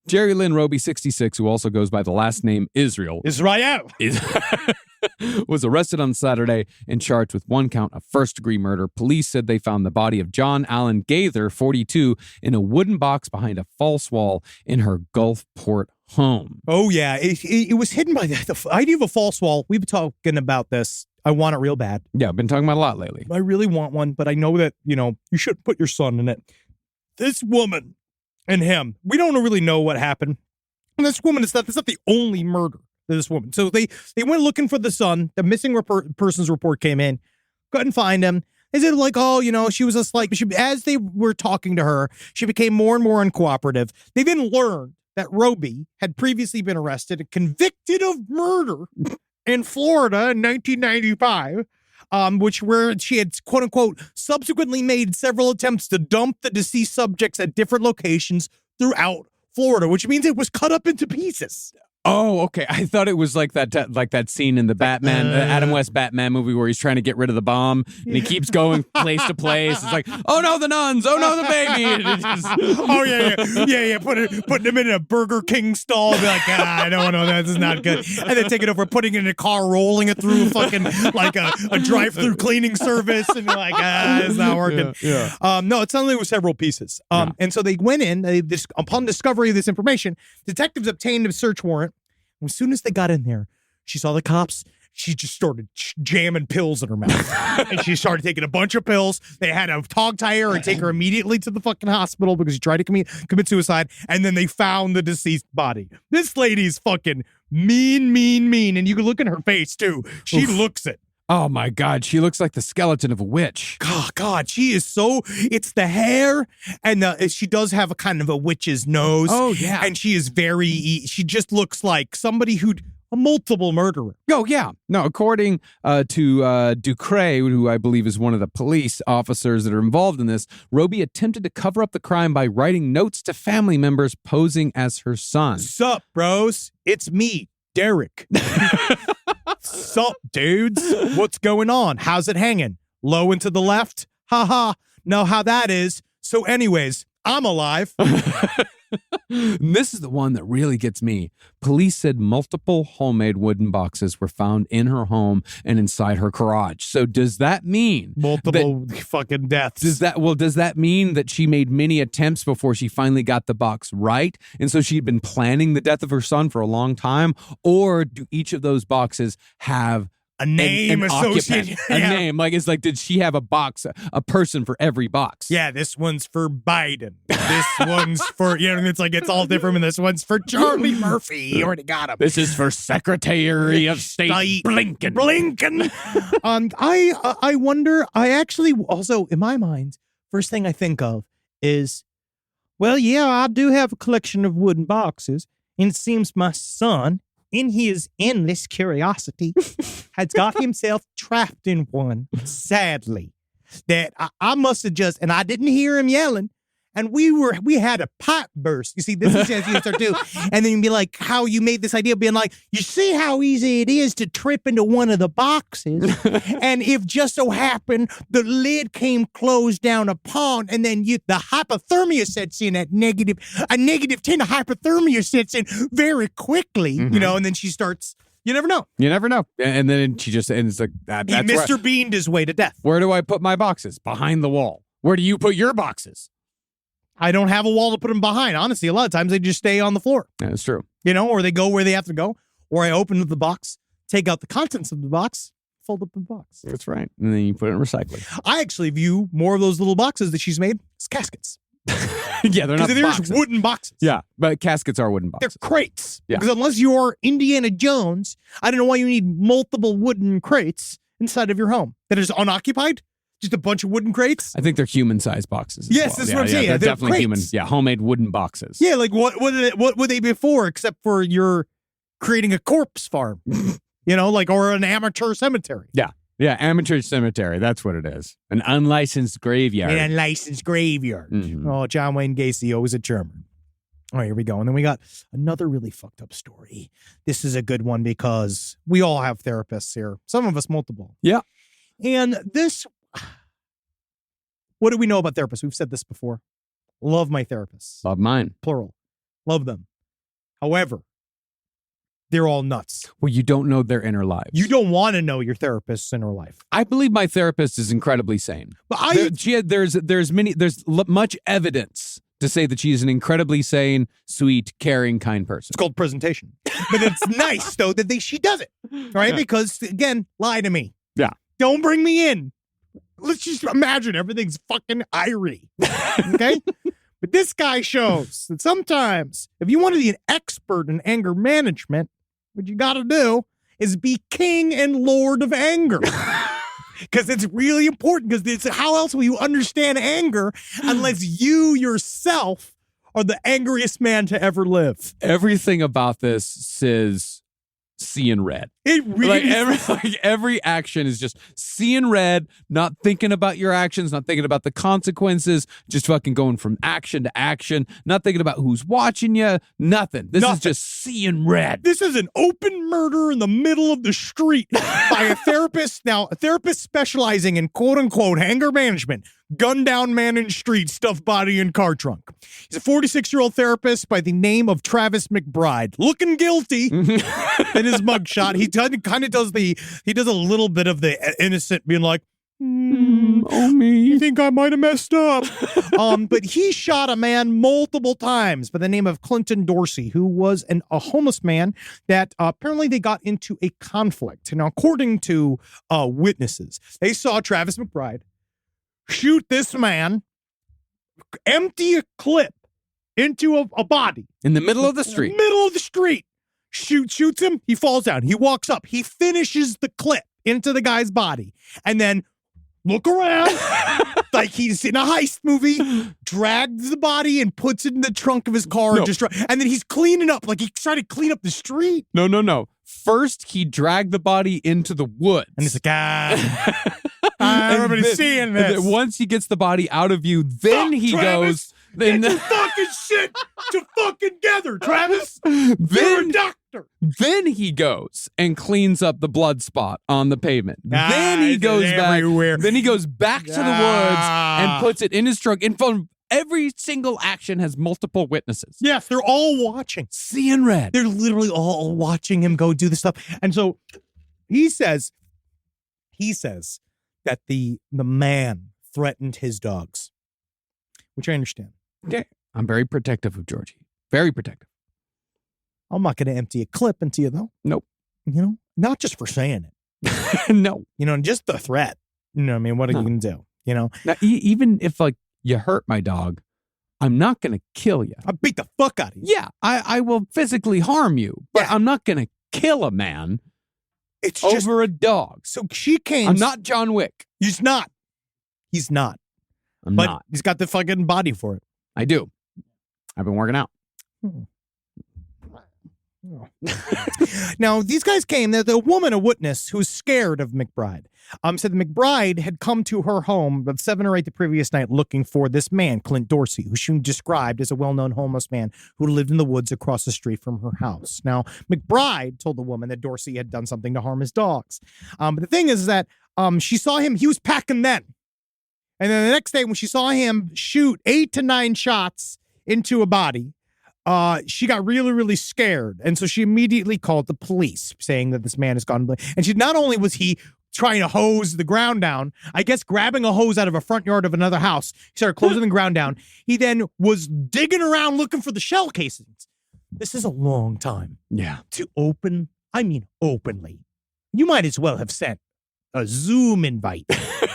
Jerry Lynn Roby, 66, who also goes by the last name Israel, was arrested on Saturday and charged with one count of first-degree murder. Police said they found the body of John Allen Gaither, 42, in a wooden box behind a false wall in her Gulfport home. Oh, yeah. It was hidden by the idea of a false wall. We've been talking about this. I want it real bad. Yeah, I've been talking about it a lot lately. I really want one, but I know that, you know, you shouldn't put your son in it. This woman and him, we don't really know what happened. And this woman, that's not the only murder of this woman. So they went looking for the son. The missing persons report came in. Couldn't find him. They said, like, oh, you know, she was just like, as they were talking to her, she became more and more uncooperative. They then learned that Roby had previously been arrested and convicted of murder in Florida in 1995. Where she had, quote unquote, subsequently made several attempts to dump the deceased subjects at different locations throughout Florida, which means it was cut up into pieces. Oh, okay. I thought it was like that scene in the Batman, Adam West Batman movie where he's trying to get rid of the bomb and he keeps going place to place. It's like, oh no, the nuns! Oh no, the baby! Oh yeah. Putting him in a Burger King stall, be like, I don't know, this is not good. And then taking it over, putting it in a car, rolling it through fucking like a drive-through cleaning service, and you're like, it's not working. Yeah. No, it sounded like it was several pieces. And so they went in. Upon discovery of this information, detectives obtained a search warrant. As soon as they got in there, she saw the cops. She just started jamming pills in her mouth. And she started taking a bunch of pills. They had to hog tie her and take her immediately to the fucking hospital because she tried to commit suicide. And then they found the deceased body. This lady's fucking mean. And you can look in her face, too. She looks it. Oh, my God. She looks like the skeleton of a witch. God, she is so... It's the hair, and she does have a kind of a witch's nose. Oh, yeah. And she is she just looks like somebody a multiple murderer. Oh, yeah. No, according to Ducre, who I believe is one of the police officers that are involved in this, Roby attempted to cover up the crime by writing notes to family members posing as her son. Sup, bros? It's me, Derek. Sup, dudes? What's going on? How's it hanging? Low and to the left? Ha. Know how that is. So anyways, I'm alive. This is the one that really gets me. Police said multiple homemade wooden boxes were found in her home and inside her garage. So does that mean multiple fucking deaths? Does that mean that she made many attempts before she finally got the box right? And so she'd been planning the death of her son for a long time? Or do each of those boxes have a name associated? A name. Like, it's like, did she have a box, a person for every box? Yeah, this one's for Biden. This one's for, it's like, it's all different. And this one's for Charlie Murphy. You already got him. This is for Secretary of State Blinken. I wonder, I actually also, in my mind, first thing I think of is, well, yeah, I do have a collection of wooden boxes. And it seems my son, in his endless curiosity, has got himself trapped in one, sadly, that I must have just, and I didn't hear him yelling, and we had a pipe burst. You see, this is as you start to, and then you'd be like, how you made this idea of being like, you see how easy it is to trip into one of the boxes, and if just so happened the lid came closed down upon, and then the hypothermia sets in at negative 10, the hypothermia sets in very quickly, and then she starts. You never know. You never know. And then she just, and it's like, that's Mr. Beaned his way to death. Where do I put my boxes? Behind the wall. Where do you put your boxes? I don't have a wall to put them behind. Honestly, a lot of times they just stay on the floor. That's true. Or they go where they have to go. Or I open up the box, take out the contents of the box, fold up the box. That's right. And then you put it in recycling. I actually view more of those little boxes that she's made as caskets. Yeah, they're not boxes. They're wooden boxes. Yeah, but caskets are wooden boxes. They're crates. Yeah. Because unless you're Indiana Jones, I don't know why you need multiple wooden crates inside of your home that is unoccupied. Just a bunch of wooden crates. I think they're human-sized boxes. Yes, that's what I'm saying. They're definitely human. Yeah, homemade wooden boxes. Yeah, like what would they be for except for you're creating a corpse farm, or an amateur cemetery. Yeah, amateur cemetery. That's what it is. An unlicensed graveyard. An unlicensed graveyard. Mm-hmm. Oh, John Wayne Gacy, always a German. All right, here we go. And then we got another really fucked up story. This is a good one because we all have therapists here. Some of us multiple. Yeah. And this, what do we know about therapists? We've said this before. Love my therapists. Love mine. Plural. Love them. However, they're all nuts. Well, you don't know their inner lives. You don't want to know your therapist's inner life. I believe my therapist is incredibly sane. But there's much evidence to say that she is an incredibly sane, sweet, caring, kind person. It's called presentation. But it's nice though that she does it, right? Yeah. Because again, lie to me. Yeah. Don't bring me in. Let's just imagine everything's fucking irie. Okay? But this guy shows that sometimes if you want to be an expert in anger management, what you got to do is be king and lord of anger. Because it's really important, because how else will you understand anger unless you yourself are the angriest man to ever live? Everything about this says seeing red. It really is. Every action is just seeing red, not thinking about your actions, not thinking about the consequences, just fucking going from action to action, not thinking about who's watching you, nothing. This is just seeing red. This is an open murder in the middle of the street by a therapist. Now, a therapist specializing in quote unquote anger management. Gunned down man in street, stuffed body in car trunk. He's a 46-year-old therapist by the name of Travis McBride. Looking guilty in his mugshot. He kind of does a little bit of the innocent being like, oh me. I think I might have messed up. But he shot a man multiple times by the name of Clinton Dorsey, who was a homeless man that apparently they got into a conflict. Now, according to witnesses, they saw Travis McBride shoot this man, empty a clip into a body. In the middle of the street. Middle of the street. Shoots him. He falls down. He walks up. He finishes the clip into the guy's body. And then look around like he's in a heist movie, drags the body and puts it in the trunk of his car. No. And then he's cleaning up like he's trying to clean up the street. No. First, he dragged the body into the woods. And he's like, everybody's seeing this. And then once he gets the body out of view, then he Travis, goes. Then get your fucking shit to fucking gather, Travis. Then her. Then he goes and cleans up the blood spot on the pavement. Then he goes back. Then he goes back to the woods and puts it in his truck in front of every single action has multiple witnesses. Yes, they're all watching. Seeing red. They're literally all watching him go do the stuff. And so he says that the man threatened his dogs, which I understand. Okay. I'm very protective of Georgie. Very protective. I'm not going to empty a clip into you, though. Nope. You know, not just for saying it. No. You know, just the threat. You know what I mean? What are you going to do? You know? Now, even if, like, you hurt my dog, I'm not going to kill you. I'll beat the fuck out of you. Yeah, I will physically harm you, but I'm not going to kill a man it's over just, a dog. So she came. I'm not John Wick. He's not. He's not. I'm but not. He's got the fucking body for it. I do. I've been working out. Now, these guys came. The woman, a witness who's scared of McBride, said that McBride had come to her home about 7 or 8 the previous night looking for this man, Clint Dorsey, who she described as a well-known homeless man who lived in the woods across the street from her house. Now, McBride told the woman that Dorsey had done something to harm his dogs. But the thing is that she saw him. He was packing then. And then the next day when she saw him shoot 8 to 9 shots into a body, she got really, really scared. And so she immediately called the police saying that this man has gone. And she not only was he trying to hose the ground down, I guess grabbing a hose out of a front yard of another house, he started closing the ground down. He then was digging around looking for the shell casings. This is a long time. Yeah. To openly. You might as well have sent a Zoom invite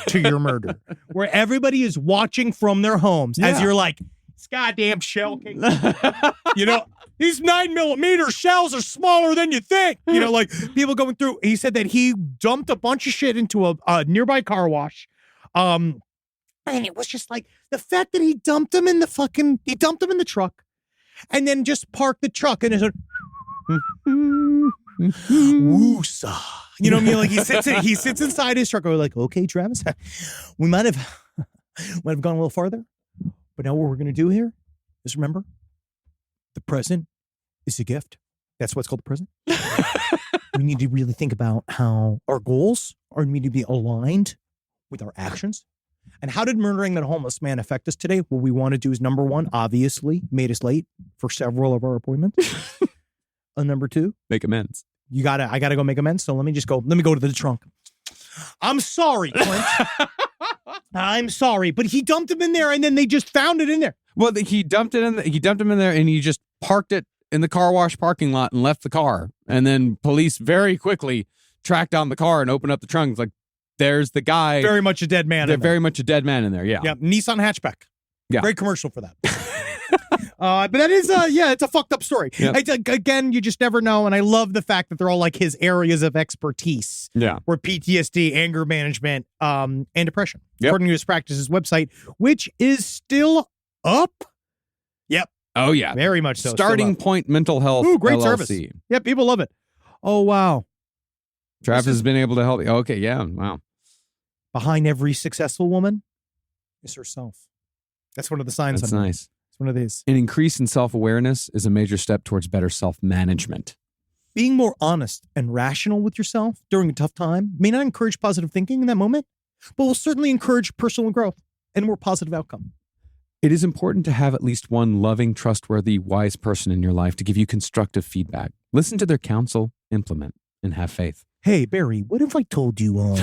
to your murder where everybody is watching from their homes as you're like, this goddamn shell case. You know, these 9mm shells are smaller than you think. You know, like people going through. He said that he dumped a bunch of shit into a nearby car wash. And it was just like the fact that he dumped them in the truck and then just parked the truck and it's a woosa. You know what I mean? Like he sits inside his truck. We're like, okay, Travis, we might have gone a little farther. But now what we're going to do here is remember, the present is a gift. That's what's called the present. We need to really think about how our goals need to be aligned with our actions. And how did murdering that homeless man affect us today? What we want to do is, number one, obviously, made us late for several of our appointments. Number two, make amends. I gotta go make amends. So let me go to the trunk. I'm sorry, Clint. I'm sorry, but he dumped him in there, and then they just found it in there. Well, he dumped him in there, and he just parked it in the car wash parking lot and left the car. And then police very quickly tracked down the car and opened up the trunk. It's like, there's the guy. Very much a dead man. Very much a dead man in there. Yeah. Yeah. Nissan hatchback. Yeah. Great commercial for that. But that is, it's a fucked up story. Yep. Again, you just never know. And I love the fact that they're all like his areas of expertise. Yeah. Where PTSD, anger management, and depression. Yep. According to his practice's website, which is still up. Yep. Oh, yeah. Very much so. Starting Point Mental Health. Ooh, great LLC. service. Yeah, people love it. Oh, wow. Travis has been able to help you. Okay, yeah. Wow. Behind every successful woman is herself. That's one of the signs. That's nice. It's one of these. An increase in self-awareness is a major step towards better self-management. Being more honest and rational with yourself during a tough time may not encourage positive thinking in that moment, but will certainly encourage personal growth and a more positive outcome. It is important to have at least one loving, trustworthy, wise person in your life to give you constructive feedback. Listen to their counsel, implement, and have faith. Hey, Barry, what if I told you,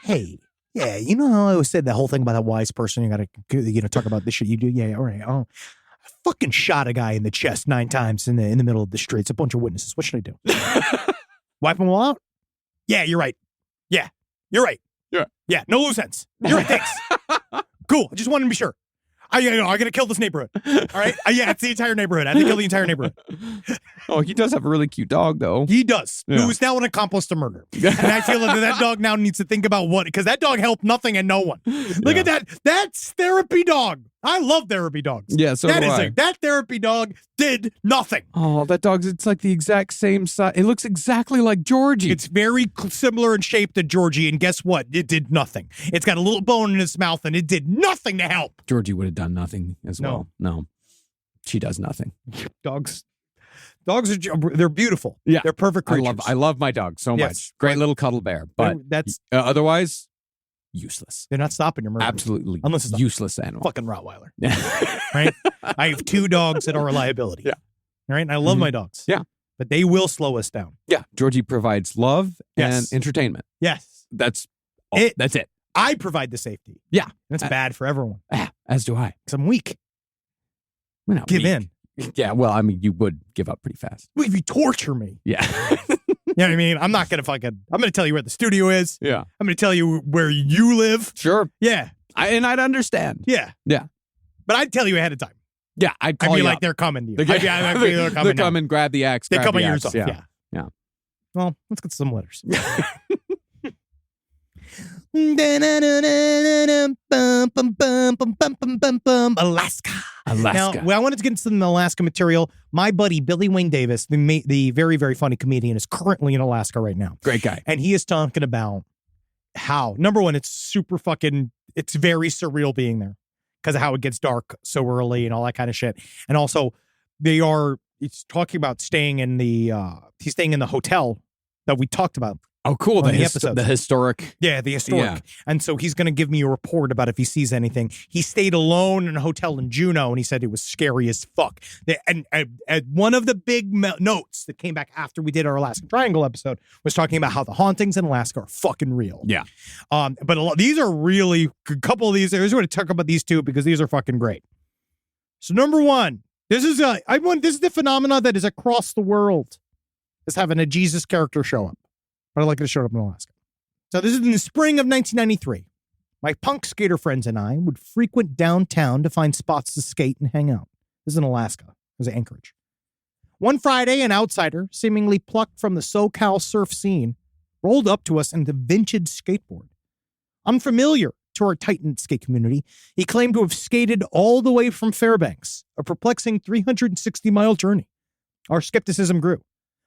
hey, yeah, you know how I always said that whole thing about that wise person? You got to, talk about this shit you do. Yeah, all right. Oh, I fucking shot a guy in the chest 9 times in the middle of the street. It's a bunch of witnesses. What should I do? Wipe them all out? Yeah, you're right. Yeah, you're right. Yeah, no loose ends. You're right. Thanks. Cool. I just wanted to be sure. I got to kill this neighborhood. All right. Yeah, it's the entire neighborhood. I have to kill the entire neighborhood. Oh, he does have a really cute dog, though. He does. Yeah. Who is now an accomplice to murder. And I feel like that dog now needs to think about because that dog helped nothing and no one. Look at that. That's therapy dog. I love therapy dogs. Yeah, so do I. That therapy dog did nothing. Oh, that dog's, it's like the exact same size. It looks exactly like Georgie. It's very similar in shape to Georgie, and guess what? It did nothing. It's got a little bone in its mouth, and it did nothing to help. Georgie would have done nothing as well. No. She does nothing. Dogs Dogs they're beautiful. Yeah. They're perfect creatures. I love my dog so much. Great little cuddle bear. But that's otherwise, useless. they're not stopping your murder. Absolutely. Unless it's a useless animal. fucking Rottweiler. Right? I have 2 dogs that are a liability. Yeah. All right. And I love my dogs. Yeah. But they will slow us down. Yeah. Georgie provides love and Yes. entertainment. Yes. That's That's it. I provide the safety. Yeah. And it's bad for everyone. As do I. Because I'm weak. We're not Give weak. in. Yeah. Well, I mean, you would give up pretty fast. Well, if you torture me. Yeah. You know what I mean? I'm not going to I'm going to tell you where the studio is. Yeah. I'm going to tell you where you live. Sure. Yeah. And I'd understand. Yeah. Yeah. But I'd tell you ahead of time. Yeah. I'd call I'd be you like, up. they're coming to you. They're, I'd be they're coming come now. and grab the axe. They grab cut my the ears axe. off. Yeah. Yeah. Well, let's get some letters. Alaska. Now, I wanted to get into some Alaska material. My buddy, Billy Wayne Davis, the very, very funny comedian, is currently in Alaska right now. Great guy. And he is talking about how, number one, it's very surreal being there because of how it gets dark so early and all that kind of shit. And also, it's talking about staying in he's staying in the hotel that we talked about. Oh, cool. The episodes. historic. Yeah, the historic. Yeah. And so he's going to give me a report about if he sees anything. He stayed alone in a hotel in Juneau, and he said it was scary as fuck. And one of the big notes that came back after we did our Alaskan Triangle episode was talking about how the hauntings in Alaska are fucking real. Yeah. But these are really, a couple of these, I just want to talk about these two because these are fucking great. So number one, this is the phenomena that is across the world, is having a Jesus character show up. But I like it to show up in Alaska. So this is in the spring of 1993. My punk skater friends and I would frequent downtown to find spots to skate and hang out. This is in Alaska. It was Anchorage. One Friday, an outsider, seemingly plucked from the SoCal surf scene, rolled up to us in the vintage skateboard. Unfamiliar to our tight-knit skate community, he claimed to have skated all the way from Fairbanks, a perplexing 360-mile journey. Our skepticism grew,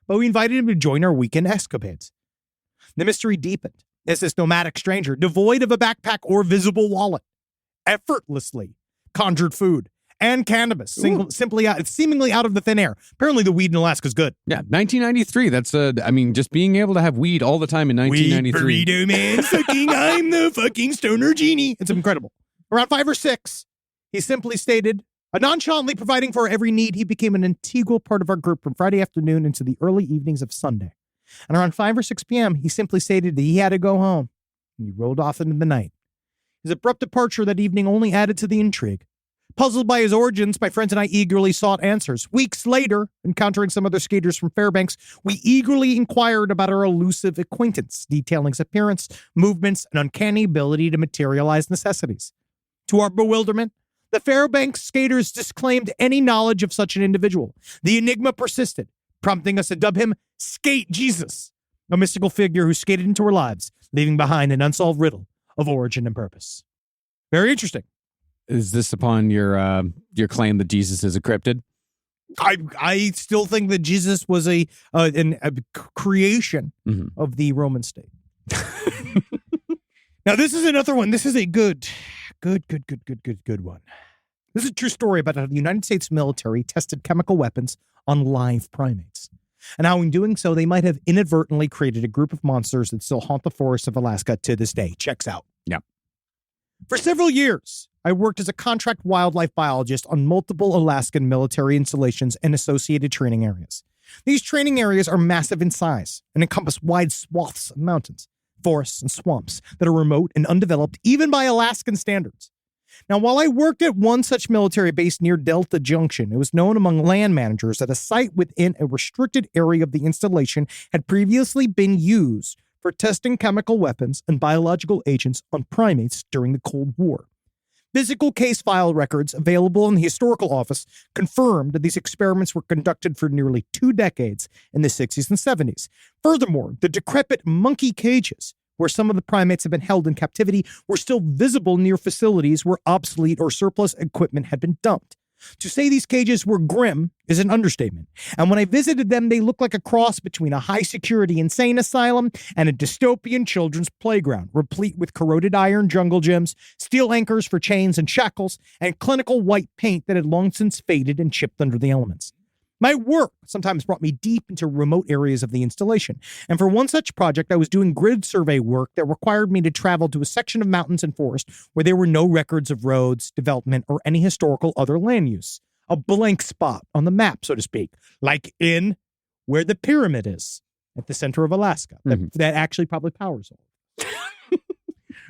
but we invited him to join our weekend escapades. The mystery deepened as this nomadic stranger, devoid of a backpack or visible wallet, effortlessly conjured food and cannabis, seemingly out of the thin air. Apparently the weed in Alaska is good. Yeah, 1993. That's just being able to have weed all the time in 1993. Weed burrito man, I'm the fucking stoner genie. It's incredible. Around 5 or 6, he simply stated, nonchalantly providing for every need, he became an integral part of our group from Friday afternoon into the early evenings of Sunday. And around 5 or 6 p.m., he simply stated that he had to go home, and he rolled off into the night. His abrupt departure that evening only added to the intrigue. Puzzled by his origins, my friends and I eagerly sought answers. Weeks later, encountering some other skaters from Fairbanks, we eagerly inquired about our elusive acquaintance, detailing his appearance, movements, and uncanny ability to materialize necessities. To our bewilderment, the Fairbanks skaters disclaimed any knowledge of such an individual. The enigma persisted, prompting us to dub him Skate Jesus, a mystical figure who skated into our lives, leaving behind an unsolved riddle of origin and purpose. Very interesting. Is this upon your claim that Jesus is a cryptid? I still think that Jesus was a creation of the Roman state. Now, this is another one. This is a good one. This is a true story about how the United States military tested chemical weapons on live primates, and how in doing so, they might have inadvertently created a group of monsters that still haunt the forests of Alaska to this day. Checks out. Yep. For several years, I worked as a contract wildlife biologist on multiple Alaskan military installations and associated training areas. These training areas are massive in size and encompass wide swaths of mountains, forests, and swamps that are remote and undeveloped even by Alaskan standards. Now, while I worked at one such military base near Delta Junction, it was known among land managers that a site within a restricted area of the installation had previously been used for testing chemical weapons and biological agents on primates during the Cold War. Physical case file records available in the historical office confirmed that these experiments were conducted for nearly 2 decades in the 60s and 70s. Furthermore, the decrepit monkey cages where some of the primates had been held in captivity were still visible near facilities where obsolete or surplus equipment had been dumped. To say these cages were grim is an understatement. And when I visited them, they looked like a cross between a high-security insane asylum and a dystopian children's playground, replete with corroded iron jungle gyms, steel anchors for chains and shackles, and clinical white paint that had long since faded and chipped under the elements. My work sometimes brought me deep into remote areas of the installation, and for one such project, I was doing grid survey work that required me to travel to a section of mountains and forest where there were no records of roads, development, or any historical other land use. A blank spot on the map, so to speak, like in where the pyramid is at the center of Alaska. That actually probably powers all.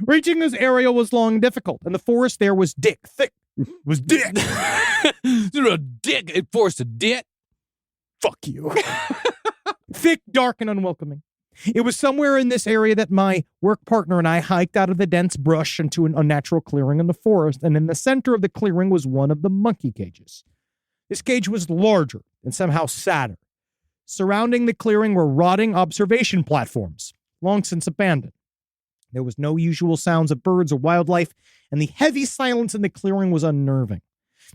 Reaching this area was long and difficult, and the forest there was thick. Was dick. A dick. It forced a dick. Fuck you. Thick, dark, and unwelcoming. It was somewhere in this area that my work partner and I hiked out of the dense brush into an unnatural clearing in the forest, and in the center of the clearing was one of the monkey cages. This cage was larger and somehow sadder. Surrounding the clearing were rotting observation platforms, long since abandoned. There was no usual sounds of birds or wildlife, and the heavy silence in the clearing was unnerving.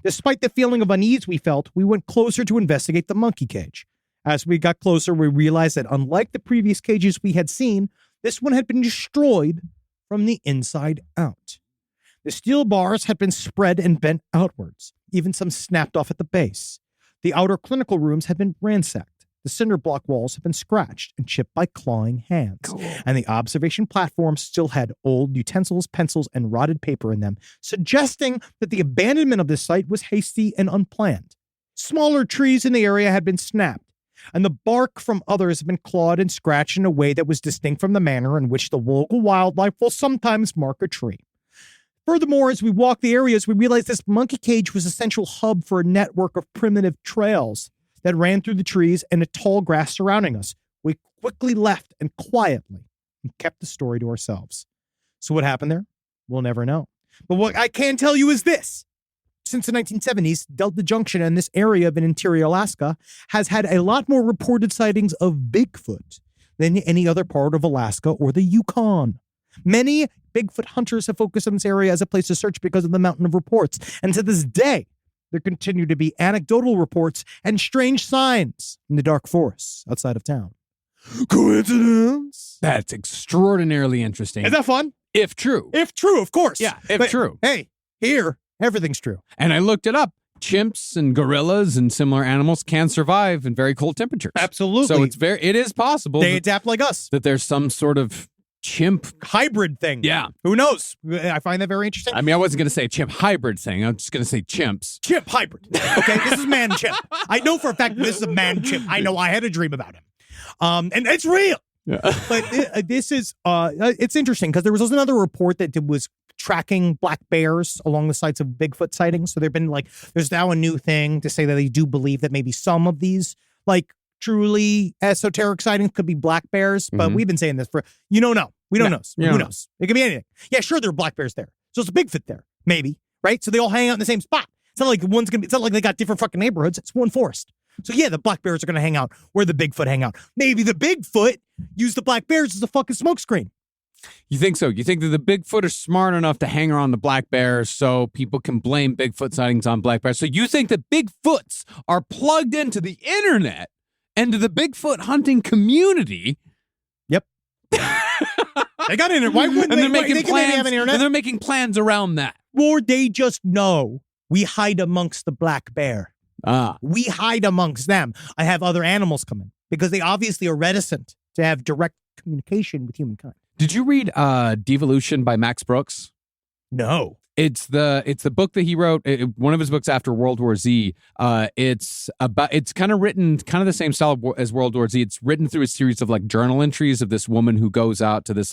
Despite the feeling of unease we felt, we went closer to investigate the monkey cage. As we got closer, we realized that unlike the previous cages we had seen, this one had been destroyed from the inside out. The steel bars had been spread and bent outwards, even some snapped off at the base. The outer clinical rooms had been ransacked. The cinder block walls had been scratched and chipped by clawing hands. Cool. And the observation platforms still had old utensils, pencils, and rotted paper in them, suggesting that the abandonment of this site was hasty and unplanned. Smaller trees in the area had been snapped, and the bark from others had been clawed and scratched in a way that was distinct from the manner in which the local wildlife will sometimes mark a tree. Furthermore, as we walked the areas, we realized this monkey cage was a central hub for a network of primitive trails that ran through the trees and the tall grass surrounding us. We quickly left and quietly and kept the story to ourselves. So what happened there? We'll never know. But what I can tell you is this. Since the 1970s, Delta Junction and this area of interior Alaska has had a lot more reported sightings of Bigfoot than any other part of Alaska or the Yukon. Many Bigfoot hunters have focused on this area as a place to search because of the mountain of reports. And to this day, there continue to be anecdotal reports and strange signs in the dark forests outside of town. Coincidence? That's extraordinarily interesting. Is that fun? If true. If true, of course. Yeah, if true. Hey, here, everything's true. And I looked it up. Chimps and gorillas and similar animals can survive in very cold temperatures. Absolutely. So it is possible. They adapt like us. That there's some sort of chimp hybrid thing. Yeah. Who knows? I find that very interesting. I mean, I wasn't going to say chimp hybrid thing. I'm just going to say chimps. Chimp hybrid. Okay, this is man chimp. I know for a fact this is a man chimp. I know I had a dream about him. And it's real. Yeah. But this is, it's interesting because there was another report that was tracking black bears along the sites of Bigfoot sightings. So there's now a new thing to say that they do believe that maybe some of these, truly esoteric sightings could be black bears, but we've been saying this for, we don't know. Who knows? It could be anything. Yeah, sure, there are black bears there. So it's a Bigfoot there, maybe, right? So they all hang out in the same spot. It's not like it's not like they got different fucking neighborhoods. It's one forest. So yeah, the black bears are going to hang out where the Bigfoot hang out. Maybe the Bigfoot used the black bears as a fucking smokescreen. You think so? You think that the Bigfoot are smart enough to hang around the black bears so people can blame Bigfoot sightings on black bears? So you think that Bigfoots are plugged into the internet and to the Bigfoot hunting community? Yep. They got internet. Why wouldn't and they? Making plans, have an internet? And they're making plans around that. Or they just know we hide amongst the black bear. We hide amongst them. I have other animals come in because they obviously are reticent to have direct communication with humankind. Did you read Devolution by Max Brooks? No. It's the book that he wrote, one of his books after World War Z. It's kind of written kind of the same style as World War Z. It's written through a series of journal entries of this woman who goes out to this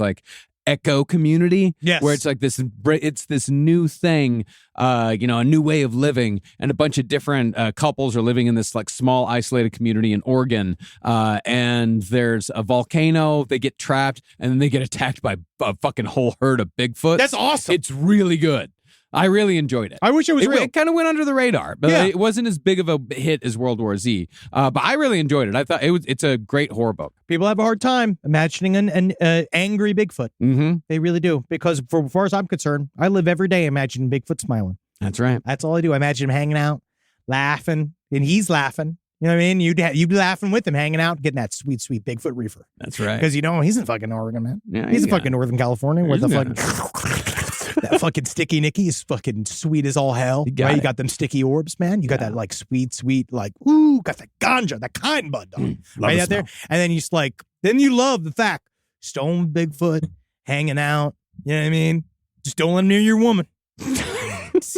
echo community, yes, where it's this new thing, a new way of living, and a bunch of different couples are living in this small isolated community in Oregon, and there's a volcano, they get trapped, and then they get attacked by a fucking whole herd of Bigfoot. That's awesome. It's really good. I really enjoyed it. I wish it was real. It kind of went under the radar, but it wasn't as big of a hit as World War Z. But I really enjoyed it. I thought it's a great horror book. People have a hard time imagining an angry Bigfoot. Mm-hmm. They really do. Because for as far as I'm concerned, I live every day imagining Bigfoot smiling. That's right. That's all I do. I imagine him hanging out, laughing, and he's laughing. You know what I mean? You'd be laughing with him, hanging out, getting that sweet, sweet Bigfoot reefer. That's right. Because he's in fucking Oregon, man. Yeah, he's in fucking Northern California. Where the fuck? That fucking sticky Nicky is fucking sweet as all hell. You got them sticky orbs, man. You got that like sweet, like, ooh, got that ganja, that kind bud dog. Right out there. And then you just like, then you love the fact, Stone Bigfoot, hanging out. You know what I mean? Just don't let him near your woman.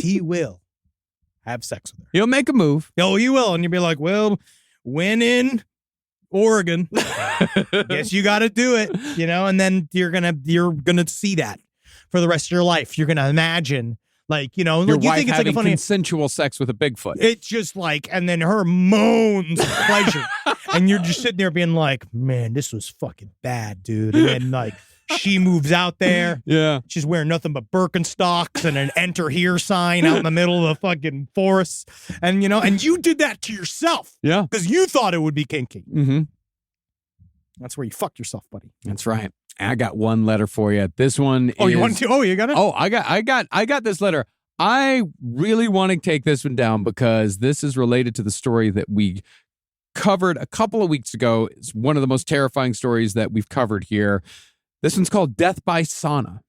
He will have sex with her. He'll make a move. Oh, he will. And you'll be like, well, when in Oregon, guess you got to do it, you know, and then you're gonna see that for the rest of your life. You're gonna imagine, like, you know, your like, you wife think it's having like a funny consensual sex with a Bigfoot. It's just like, and then her moans of pleasure, and you're just sitting there being like, man, this was fucking bad, dude. And then like she moves out there, she's wearing nothing but Birkenstocks and an "Enter Here" sign out in the middle of the fucking forest, and you know, and you did that to yourself, because you thought it would be kinky. Mm-hmm. That's where you fucked yourself, buddy. That's right. I got one letter for you. This one you want to? Oh, you got it? Oh, I got this letter. I really want to take this one down because this is related to the story that we covered a couple of weeks ago. It's one of the most terrifying stories that we've covered here. This one's called Death by Sauna.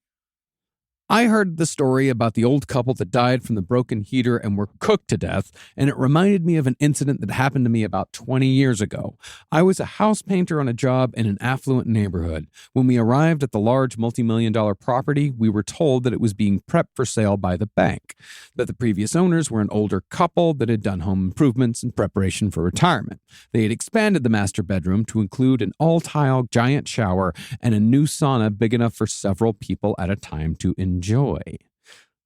I heard the story about the old couple that died from the broken heater and were cooked to death, and it reminded me of an incident that happened to me about 20 years ago. I was a house painter on a job in an affluent neighborhood. When we arrived at the large multi-million-dollar property, we were told that it was being prepped for sale by the bank, that the previous owners were an older couple that had done home improvements in preparation for retirement. They had expanded the master bedroom to include an all-tile giant shower and a new sauna big enough for several people at a time to enjoy.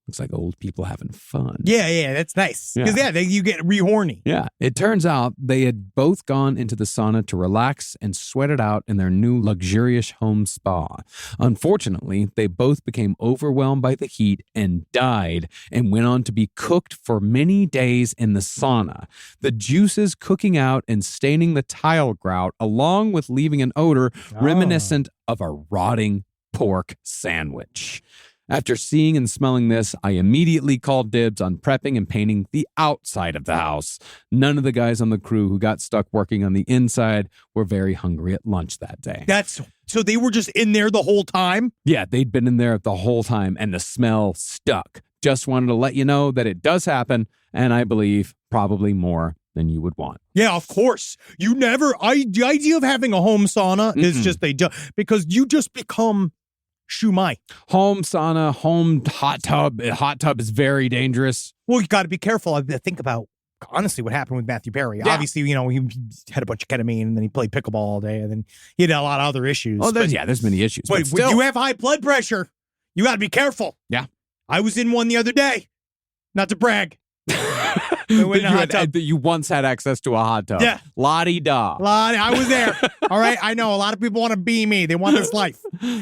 Looks like old people having fun. Yeah, that's nice. Because you get re-horny. Yeah, it turns out they had both gone into the sauna to relax and sweat it out in their new luxurious home spa. Unfortunately, they both became overwhelmed by the heat and died and went on to be cooked for many days in the sauna. The juices cooking out and staining the tile grout, along with leaving an odor reminiscent of a rotting pork sandwich. After seeing and smelling this, I immediately called dibs on prepping and painting the outside of the house. None of the guys on the crew who got stuck working on the inside were very hungry at lunch that day. So they were just in there the whole time? Yeah, they'd been in there the whole time, and the smell stuck. Just wanted to let you know that it does happen, and I believe probably more than you would want. Yeah, of course. The idea of having a home sauna is just because you just become shumai. Home sauna, home hot tub. Hot tub is very dangerous. Well, you got to be careful. I think about, honestly, what happened with Matthew Perry. Yeah. Obviously, you know, he had a bunch of ketamine, and then he played pickleball all day, and then he had a lot of other issues. Oh, there's many issues. But when you have high blood pressure, you got to be careful. Yeah. I was in one the other day. Not to brag. You once had access to a hot tub. Yeah. La-di-da. I was there. All right. I know a lot of people want to be me. They want this life.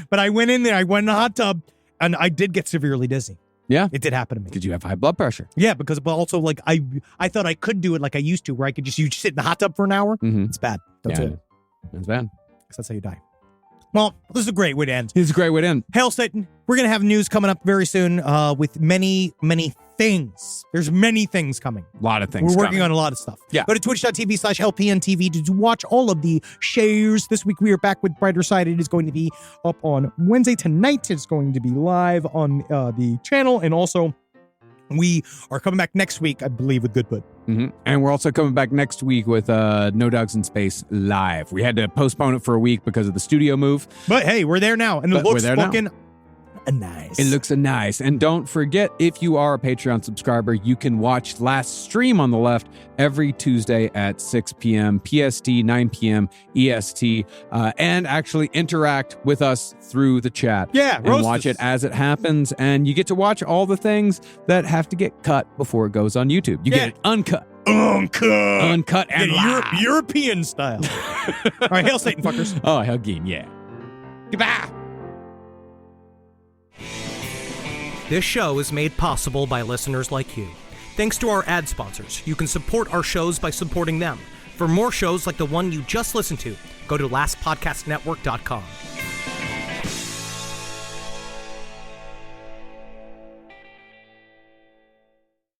But I went in there. I went in a hot tub, and I did get severely dizzy. Yeah. It did happen to me. Did you have high blood pressure? Yeah, but also like I thought I could do it like I used to, where I could just sit in the hot tub for an hour. Mm-hmm. It's bad. Don't do it. It's bad. Because that's how you die. Well, this is a great way to end. It's a great way to end. Hail Satan. We're going to have news coming up very soon with many, many things. There's many things coming. A lot of things We're working on a lot of stuff. Yeah. Go to twitch.tv/LPNTV to watch all of the shares. This week we are back with Brighter Side. It is going to be up on Wednesday tonight. It's going to be live on the channel. And also, we are coming back next week, I believe, with Good Bud. Mm-hmm. And we're also coming back next week with No Dogs in Space live. We had to postpone it for a week because of the studio move. But hey, we're there now. And it looks fucking nice. It looks nice. And don't forget, if you are a Patreon subscriber, you can watch Last Stream on the Left every Tuesday at 6 p.m. PST, 9 p.m. EST, and actually interact with us through the chat. Yeah, and watch it as it happens. And you get to watch all the things that have to get cut before it goes on YouTube. You get it uncut. Uncut and live. European style. All right, hail Satan, fuckers. Oh, hell, yeah. Goodbye. This show is made possible by listeners like you. Thanks to our ad sponsors, you can support our shows by supporting them. For more shows like the one you just listened to, go to lastpodcastnetwork.com.